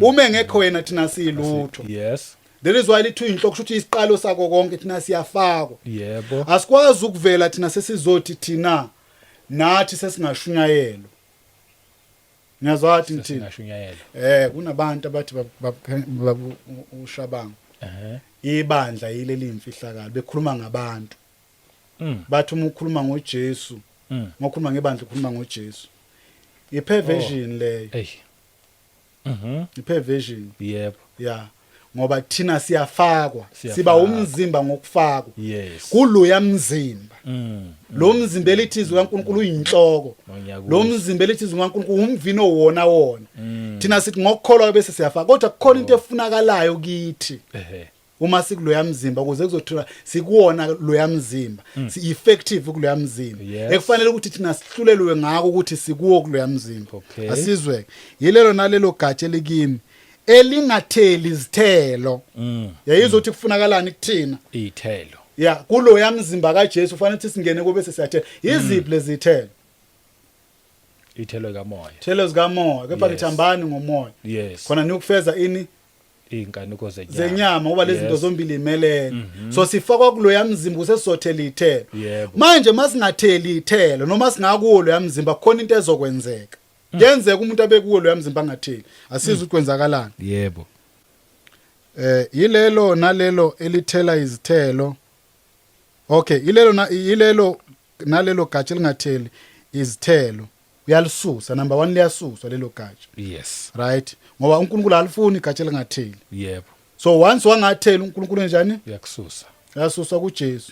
Uma engekho wena thina silutho. Yes. There is why lithu inhloko ukuthi isiqalo sako konke thina siyafakwa. Yebo. Asikwazi ukuvela thina sesizothi thina nathi sesingashunyayelwa. Ngiyazwathi ngithini? Singashunyayela. Kunabantu abathi ushabango. Ibandla yileli imfihlakalo bekhuluma ngabantu. Bathi uma ukhuluma ngoJesu, ngokhuluma ngebandla ukhuluma ngoJesu. Iperversion leyo. Hey. Iperversion. Yebo. Yeah. Ngoba thina siyafakwa, siba Siyafakwa. umzimba ngokufakwa. Yes. Kulo yamzimba. Lo mzimba elithizwe kaNkulunkulu uyinhloko. Lo mzimba elithizwe kaNkulunkulu umvino wona. Thina sithi ngokukholwa bese siyafaka kodwa kukhona into efunakalayo kithi. Uma sikulo yamzimba ukuze kuzothola sikuwona lo yamzimba si-effective kulo yamzimba ekufanele ukuthi thina sihlulelwe ngako ukuthi sikuwo kulo yamzimba. Asizwe yilelo nalelo gatsha elikimi elingatheli izithelo. Yayizwa ukuthi kufunakalani kuthina ithelo. Yeah, kulo yamzimba kaJesu kufanele ukuthi singene kube sesiyathela. Yiziphi lezi thelo? Ithelo kamoya. Thelo zikamoya kepha lithambani ngomoya. Yes. Khona nikufeza ini inkanuko zenyama ngoba lezi zinto zombili imelene. So sifakwa kulo yamzimba usesizothela ithelo. Yebo. Manje masingatheli ithelo noma singakuwo lo yamzimba khona into ezokwenzeka. Kuyenzeka umuntu abekuwo lo yamzimba angatheli. Asizwe ukuthi kwenzakalani. Yebo. Yilelo nalelo elithela izithelo. Okay, yilelo nalelo gatsha lingatheli izithelo. Uyalisusa number 1 liyasuswa lelo gatsha. Yes. Right? Ngoba uNkulunkulu alifuni igatsha lingatheli. Yebo. So once wangatheli uNkulunkulu njani? Uyakususa. Yasuswa kuJesu.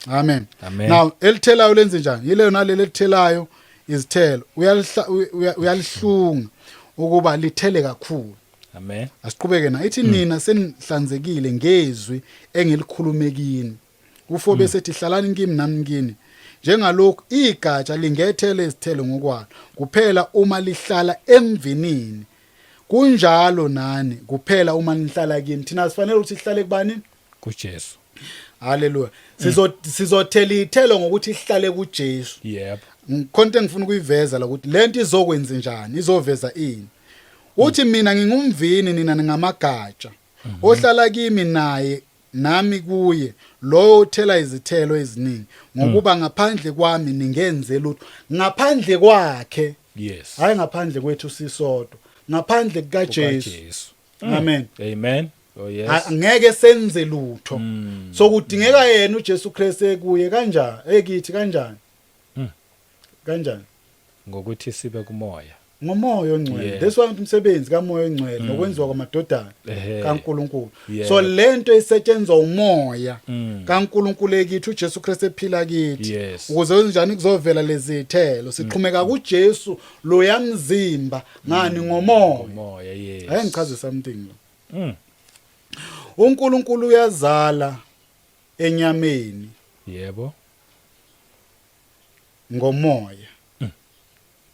Amen. Amen. Now elithelayo lenze njani? Yilelo nalelo elithelayo izithelo. Uyalihlunga ukuba lithele kakhulu. Amen. Asiqhubeke na ithi nina senihlanzekile ngezwi engilikhulumekini. Ufo bese ethi hlalani kimi nami kini. Njengalokhu igatsha lingethele izithelo ngokwalo kuphela uma lihlala emvinini. Kunjalo nani kuphela uma nihlala kimi. Thina sifanele ukuthi sihlale kubani? kuJesu. Haleluya. Sizothela ithelo ngokuthi sihlale kuJesu. Yebo. Konke ngifuna ukuyiveza la ukuthi lento izokwenza njani, izoveza ini. Uthi mina ngingumvini nina ningamagatsha. Ohlala kimi naye nami kuye loyo uthela izithelo eziningi ngokuba ngaphandle kwami ningenze lutho. Ngaphandle kwakhe. Yes. Hayi ngaphandle kwethu sisodwa. Ngaphandle kukaJesu. Amen. Amen. Oh yes. Angeke senze lutho. So kudingeka yena uJesu Kristu ekuye kanjani? Ekithi kanjani? Kanjani? Ngokuthi sibe kumoya. Ngomoya ongcwele. That's why umsebenzi kamoya ongcwele nokwenziwa kwamadodana kaNkulunkulu. So lento isetshenzwa umoya kaNkulunkulu ekithi uJesu Kristu ephila kithi ukuze wenjani kuzovela lezi zithelo siqhumeka kuJesu lo yamzimba ngani ngomoya. Ngomoya yes. Hayi ngichaze something lo. uNkulunkulu uyazala enyameni. Yebo. Ngomoya.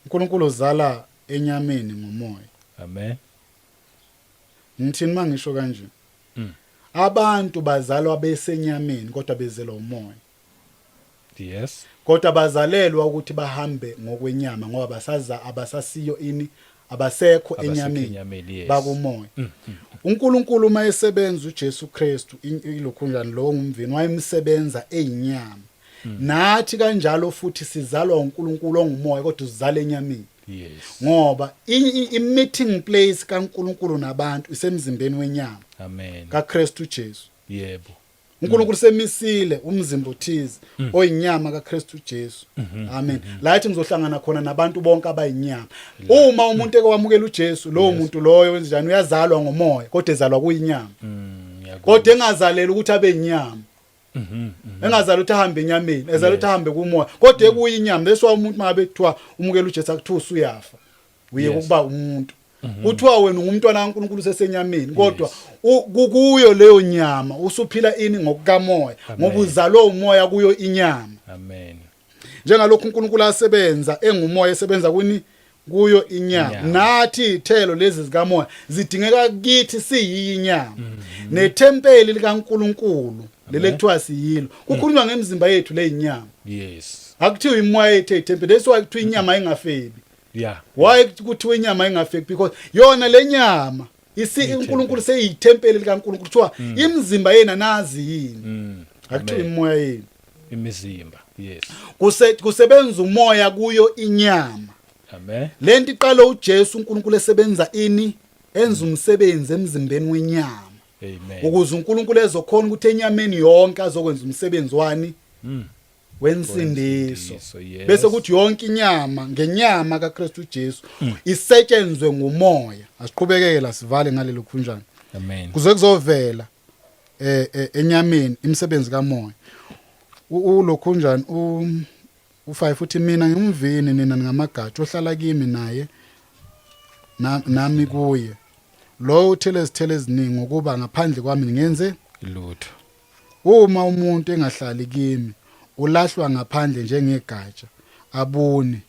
uNkulunkulu uzala enyameni ngomoya. Amen. Ngithini mangisho kanje? Abantu bazalwa besenyameni kodwa bezelwa umoya. Yes. Kodwa bazalelwa ukuthi bahambe ngokwenyama ngoba abasasiyo ini abasekho enyameni bakumoya. uNkulunkulu mayesebenza uJesu Kristu ilokhunjani lo ngumvini wayemsebenza eyinyama. Nathi kanjalo futhi sizalwa uNkulunkulu ongumoya kodwa uzala enyameni. Yes. Ngoba i-meeting place kaNkulunkulu nabantu isemzimbeni wenyama. Amen. kaKristu Jesu. Yebo. uNkulunkulu semisile umzimba othize oyinyama kaKristu Jesu amen la ethi ngizohlangana khona nabantu bonke abayinyama uma umuntu ekwamukela uJesu lowo muntu loyo wenzani uyazalwa ngomoya kodwa ezalwa kuyinyama kodwa engazaleli ukuthi abe inyama engazali ukuthi ahambe enyameni ezali ukuthi ahambe kumoya kodwa ekuyinyama bese umuntu mabe kuthiwa umukela uJesu akuthiwa usuyafa uye ukuba umuntu kuthiwa wena ungumntwana kaNkulunkulu sesenyameni kodwa kuyo leyo nyama usuphila ini ngokukamoya ngoba uzalwe umoya kuyo inyama amen njengalokhu uNkulunkulu asebenza engumoya esebenza kuyo inyama nathi ithelo lezi zikamoya zidingeka kithi siyinyama nethempeli likaNkulunkulu lele kuthiwa siyilo kukhulunywa ngemizimba yethu leyinyama yes akuthiwa imoya yethu ethempeli that's why kuthiwa inyama ingafebi yeah why kuthiwa inyama ingafeki because yona lenyama uNkulunkulu seyithempeli likaNkulunkulu kuthiwa imizimba yena nazi yini akuthiwa imoya yini imizimba yes kusebenza umoya kuyo inyama amen lento iqala uJesu uNkulunkulu esebenza ini enza umsebenzi emzimbeni wenyama amen ukuze uNkulunkulu ezokhona ukuthi enyameni yonke azokwenza umsebenzi wani wensindiso yes. Bese kuthi yonke inyama ngenyama kaKristu Jesu isetshenzwe ngumoya asiqhubekela sivale ngalelo khunjana amen kuze kuzovela enyameni imisebenzi kamoya ulokhunjana u5 uthi mina ngimvini nina ngamagatsha ohlala kimi naye nami kuye lo uthele izithelo eziningi ukuba ngaphandle kwami ngenze lutho uma umuntu engahlali kimi ulahlwa ngaphandle njengegatsha abune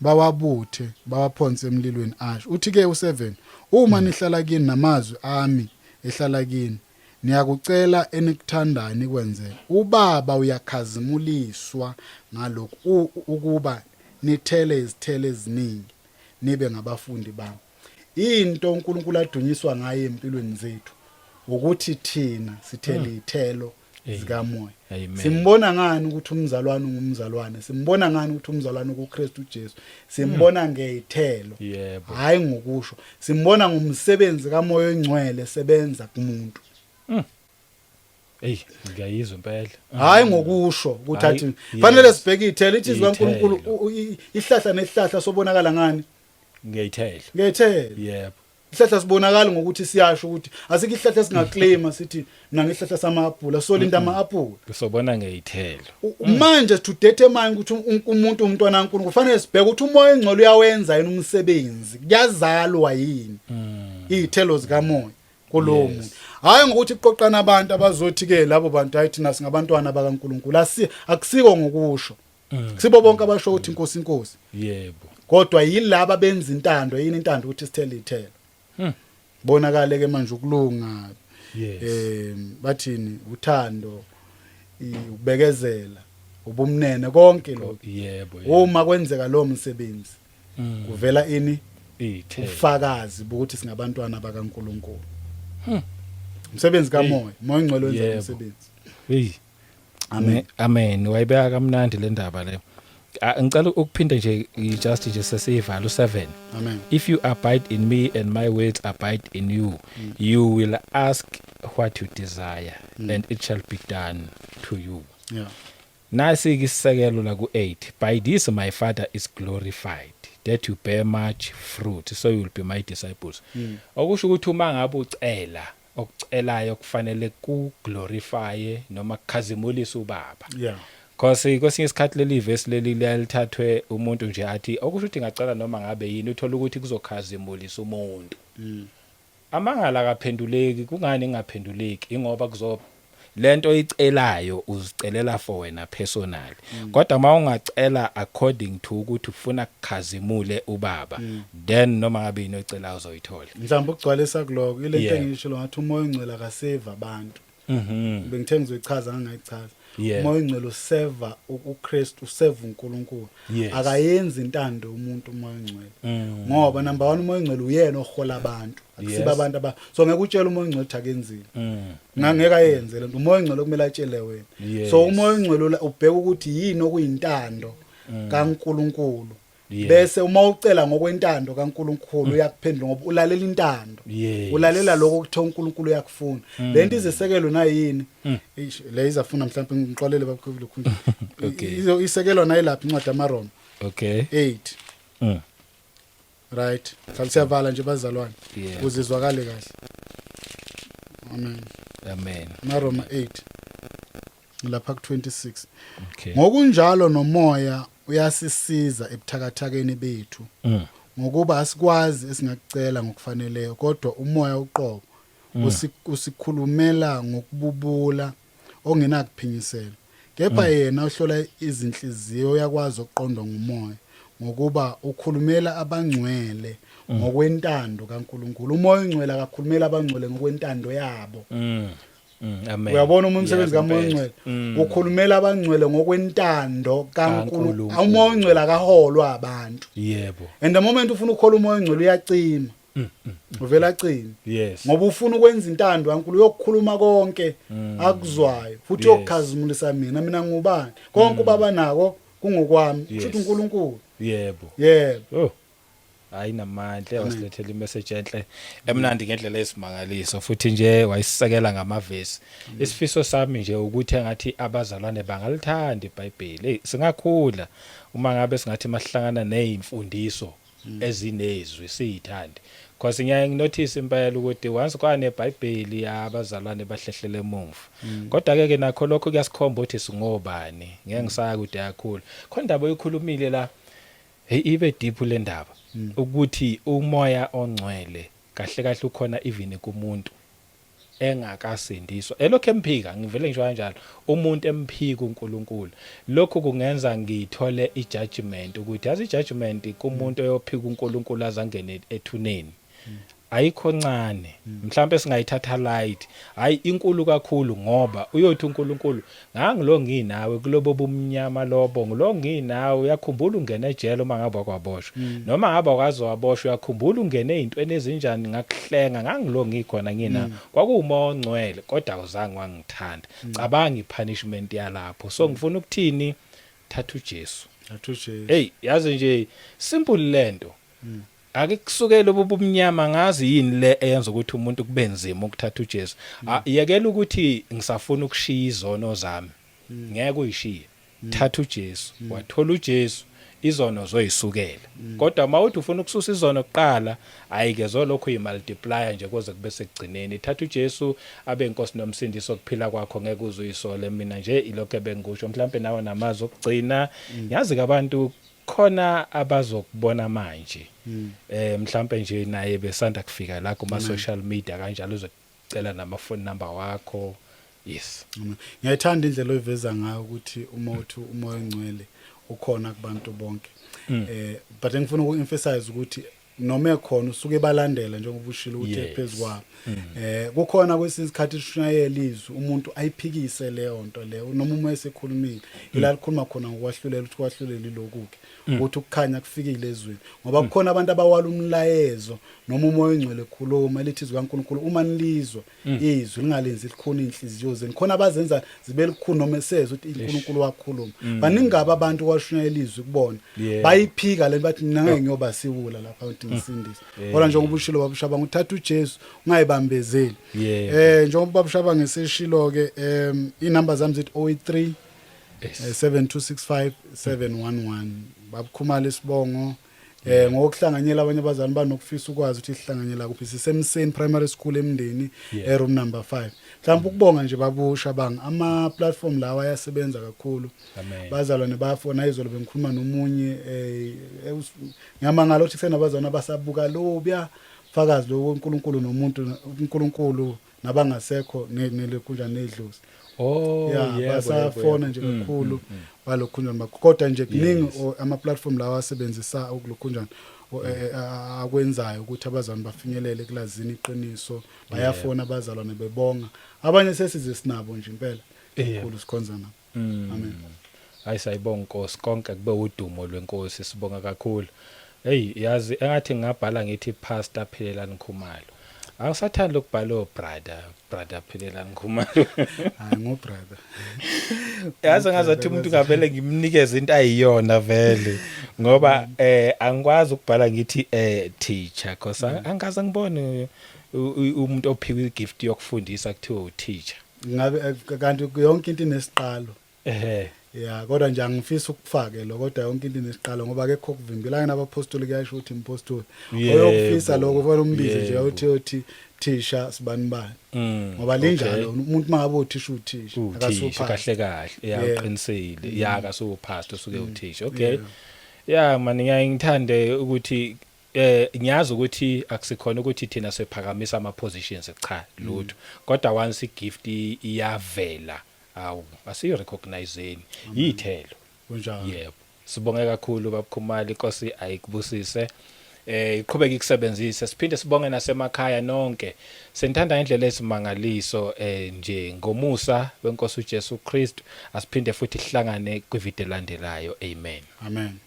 bawabuthe bawaphonse emlilweni asho uthi ke u7 uma nihlala kini namazwi ami ehlala kini niyakucela enikuthandani kwenzeke ubaba uyakhazimuliswa ngalokho ukuba nithele izithelo eziningi nibe ngabafundi bami into uNkulunkulu adunyiswa ngayo empilweni zethu ukuthi thina sithele izithelo zikamoya simbona ngani ukuthi umzalwane ungumzalwane simbona ngani ukuthi umzalwane kuKristu Jesu simbona ngezithelo yebo hayi ngokusho simbona ngumsebenzi kamoya ongcwele sebenza kumuntu ngiyayizwa impela hayi ngokusho ukuthi athi fanele sibheke izithelo ithi zikaNkulunkulu ihlahla nesihlahla sobonakala ngani ngeyithelo yebo isihlahla sibonakala ngokuthi siyasho ukuthi asike isihlahla esingaclaim sithi mina ngihlahla sama-apula solinda ama-apula sobona ngeyithelo manje to determine ukuthi umuntu umntwana kaNkulunkulu kufanele sibheke ukuthi umoya engcwele uyawenza yini umsebenzi kuyazalwa yini izithelo zikamoya kulowo muntu hayi ngokuthi iqoqana abantu abazothi ke labo bantu hayi thina singabantwana bakaNkulunkulu akusiko ngokusho sibo bonke abasho ukuthi inkosi inkosi yebo kodwa yilabo benza intando yini intando ukuthi sithele ithelo bonakale ke manje ukulunga bathini uthando ubekezela ubumnene konke lokho yebo uma kwenzeka lo msebenzi kuvela ini ufakazi ukuthi singabantwana bakaNkulunkulu umsebenzi kamoya moya engcwele wenza umsebenzi amen wayibeka kamnandi le ndaba le ngicela ukuphinda nje just sesivala u7 amen if you abide in me and my words abide in you you will ask what you desire and it shall be done to you nasi isisekelo la ku8 by this my father is glorified that you bear much fruit so you will be my disciples okusho ukuthi uma ngabe ucela okucelayo kufanele ku glorify noma kukhazimulisa ubaba because kwesinye isikhathi leli verse leli liyalithathwe umuntu nje athi okusho ukuthi ngacela noma ngabe yini uthola ukuthi kuzokhazimulisa umuntu amangala akaphenduleki kungani ngaphenduleki ingoba lento oyicelayo uzicelela for wena personally kodwa mawungacela according to ukuthi ufuna kukhazimule ubaba then noma ngabe yini oyicelayo uzoyithola mhlawumbe ukugcwalisa kuloko ile nto engishilo ngathi umoya ongcwele akaseva abantu bengithe ngizoyichaza ngangayichaza umoya ongcwele useva uKristu useva uNkulunkulu akayenzi intando umuntu umoya ongcwele ngoba number 1 umoya ongcwele uyena ohola abantu akusiba abantu so ngeke utshele umoya ongcwele ukuthi akenzile ngeke ayenze lento umoya ongcwele kumele atshele wena so umoya ongcwele ubheka ukuthi yini okuyintando kaNkulunkulu Yeah. bese uma ucela ngokwentando kaNkuluNkulu uyakuphendula ngoba ulalela intando Yes. ulalela lokho kuthiwa uNkulunkulu uyakufuna lento izesekelo nayini le izafuna mhlawumbe ngixolele babukhulu khulu Okay. isekelo nayilapha incwadi yamaroma Okay. 8 Mm. right mhlawumbe siyavala nje bazalwane Yeah. uzizwakale kahle amen Amen. maroma 8 lapha ku26 Okay. ngokunjalo nomoya uyasisiza ebuthakathakeni bethu ngokuba asikwazi esingakucela ngokufaneleyo kodwa umoya uqobo usikhulumela ngokububula ongenakuphinyisela kepha yena uhlola izinhliziyo uyakwazi ukuqondwa ngumoya ngokuba ukhulumela abangcwele ngokwentando kaNkuluNkulu umoya ongcwele akakhulumela abangcwele ngokwentando yabo Amen. uyabona umsebenzi Yes, kamoya impela. ongcwele ukhulumela abangcwele ngokwentando kaNkuluNkulu kaNkulunkulu. umoya ongcwele akaholwa abantu Yebo. and the moment ufuna ukhola umoya ongcwele uyacima uvela acima Yes. ngoba ufuna ukwenza intando kaNkulunkulu yokukhuluma konke akuzwayo futhi Yes. yokukhazimulisa mina ngubani konke ubaba nako kungokwami Yes. futhi uNkulunkulu Yebo. yebo Oh. Hayi namandla wasilethela imessage enhle emnandi ngendlela esimangaliso futhi nje wayisisekela ngamavesi. Isifiso sami nje ukuthi engathi abazalwane bangalithanda iBhayibheli. Hey singakhula uma ngabe singathi masihlangana nezimfundiso ezinezwi siyithande. Because ngiyaye nginotice impela ukuthi once kwane iBhayibheli abazalwane bahlehlele emuva. Kodwa ke nakho lokho kuyasikhomba ukuthi singobani. Ngeke ngisaya kude kakhulu. Khona indaba oyikhulumile la hey ibe deep le ndaba ukuthi umoya ongcwele kahle kahle ukhona even kumuntu engakasindiswa elokho emphika ngivele ngisho kanjalo umuntu emphika uNkulunkulu lokho kungenza ngithole ijudgment ukuthi yazi ijudgment kumuntu oyophika uNkulunkulu azangene ethuneni ayikho ncane mhlawumbe singayithatha light hayi inkulu kakhulu ngoba uyothi uNkulunkulu ngangilo nginawe kulobo bumnyama lobo ngilo nginawe uyakhumbula ungena ejele uma ngabe wakwaboshwa noma ngabe akwazi waboshwa uyakhumbula ungene ezintweni ezinjani ngakuhlenga ngangilo ngikhona ngina kwakuumoya ongcwele kodwa awuzange wangithanda cabanga ipunishment yalapho so ngifuna ukuthini thatha uJesu hey yazi nje simple lento ake kusukela lobo bumnyama ngazi yini le eyenza ukuthi umuntu kube nzima ukuthatha uJesu yekela ukuthi ngisafuna ukushiya izono zami ngeke uyishiye thatha uJesu wathola uJesu izono zoyisukela kodwa mawuthi ufuna ukususa izono kuqala ayike zolokho uyimultiplier nje kuze kube sekugcineni thatha uJesu abe inkosi nomsindisi okuphila kwakho ngeke uzuyisole mina nje ilokho ebengikusho mhlawumbe nawe namazi okugcina yazi kabantu khona abazokubona manje mhlawumbe nje naye besanda kufika la kuma social media kanjalo uzocela nama phone number wakho yes ngiyayithanda indlela oyiveza ngayo ukuthi umoya ongcwele ukhona kubantu bonke but engifuna uku-emphasize ukuthi noma ekhona usuke balandela njengoba ushilo ukuthi ephezukwa kukhona kwesinye isikhathi sishayela izwi umuntu ayiphikise leyo nto leyo noma uma esekhulumile ila likhuluma khona ngokwahlulela ukuthi kwahlulela lokho ukuthi ukukhanya kufikile ezweni ngoba kukhona abantu abawala umlayezo noma umoya ongcwele ekhuluma lithi izwi kaNkulunkulu uma nilizwa izwi lingalenzi likhona inhliziyo zenu khona abazenza zibe likhulu noma esezwe ukuthi uNkulunkulu wakhuluma baningaba abantu kwashayela izwi kubona bayiphika le bathi nange ngiyoba siwula lapha ukuthi ngisindise kodwa njengoba ushilo babushaba nguthatha uJesu ungayibambezeli njengoba babushaba ngeseshilo ke inamba zami zithi 083 7265 711 babukhumala isibongo ngokuhlanganyela abanye abazali banokufisa ukwazi ukuthi sihlanganyela kuphi sisemseni primary school emndeni room number 5 mhlawumbe ukubonga nje babusha banga ama platform lawa ayasebenza kakhulu bazalwane bayafona izolo bengikhuluma nomunye ngiyamangala ukuthi kusenabazalwane abasabuka lobya fakazi lo uNkulunkulu nomuntu uNkulunkulu nabangasekho nelekunjani nedlozi basafona nje kakhulu balokhunjana bakodwa nje kuningi ama platform lawa asebenzisa ukulokhunjana akwenzayo ukuthi abazalwane bafinyelele kulazini iqiniso bayafona abazalwane bebonga abanye sesize sinabo nje impela kakhulu sikhonza nabo amen hayi sayibonga Nkosi konke kube udumo lwenkosi sibonga kakhulu hey yazi engathi ngabhala ngithi pastor Phelelani Khumalo angisathanda ukubhala brother Phelelani Khumalo hayi ngobrother yazi ngazathi umuntu ngavele ngimnikeze into ayiyona vele ngoba angikwazi ukubhala ngithi teacher because angaze ngibone umuntu ophiwe igift yokufundisa kuthiwa u-teacher. ngabe kanti yonke into inesiqalo. Yeah, Kodwa nje angifisa ukufake lo kodwa yonke into inesiqalo ngoba akekho okuvimbela yena abapostoli kuyasho ukuthi impostoli. Oyokufisa lokho kufanele umbize nje uthi thisha sibani bani. Ngoba linjalo umuntu mangabe uthisha uthisha akasupha kahle kahle yaqinisile yakasupa pastor suke uthisha. Okay. Yeah man ngiyangithande ukuthi ngiyazi ukuthi akusikhona ukuthi thina sephakamisa ama positions cha lutho kodwa once igift iyavela awu asiyi recognizeni yithelo kunjalo. yebo sibonge kakhulu babukhumali inkosi ayikubusise iqhubeka ikusebenzise siphinde sibonge nasemakhaya nonke senithanda indlela esimangaliso nje ngomusa wenkosi uJesu Kristu asiphinde futhi sihlangane kwivideo elandelayo amen. Amen.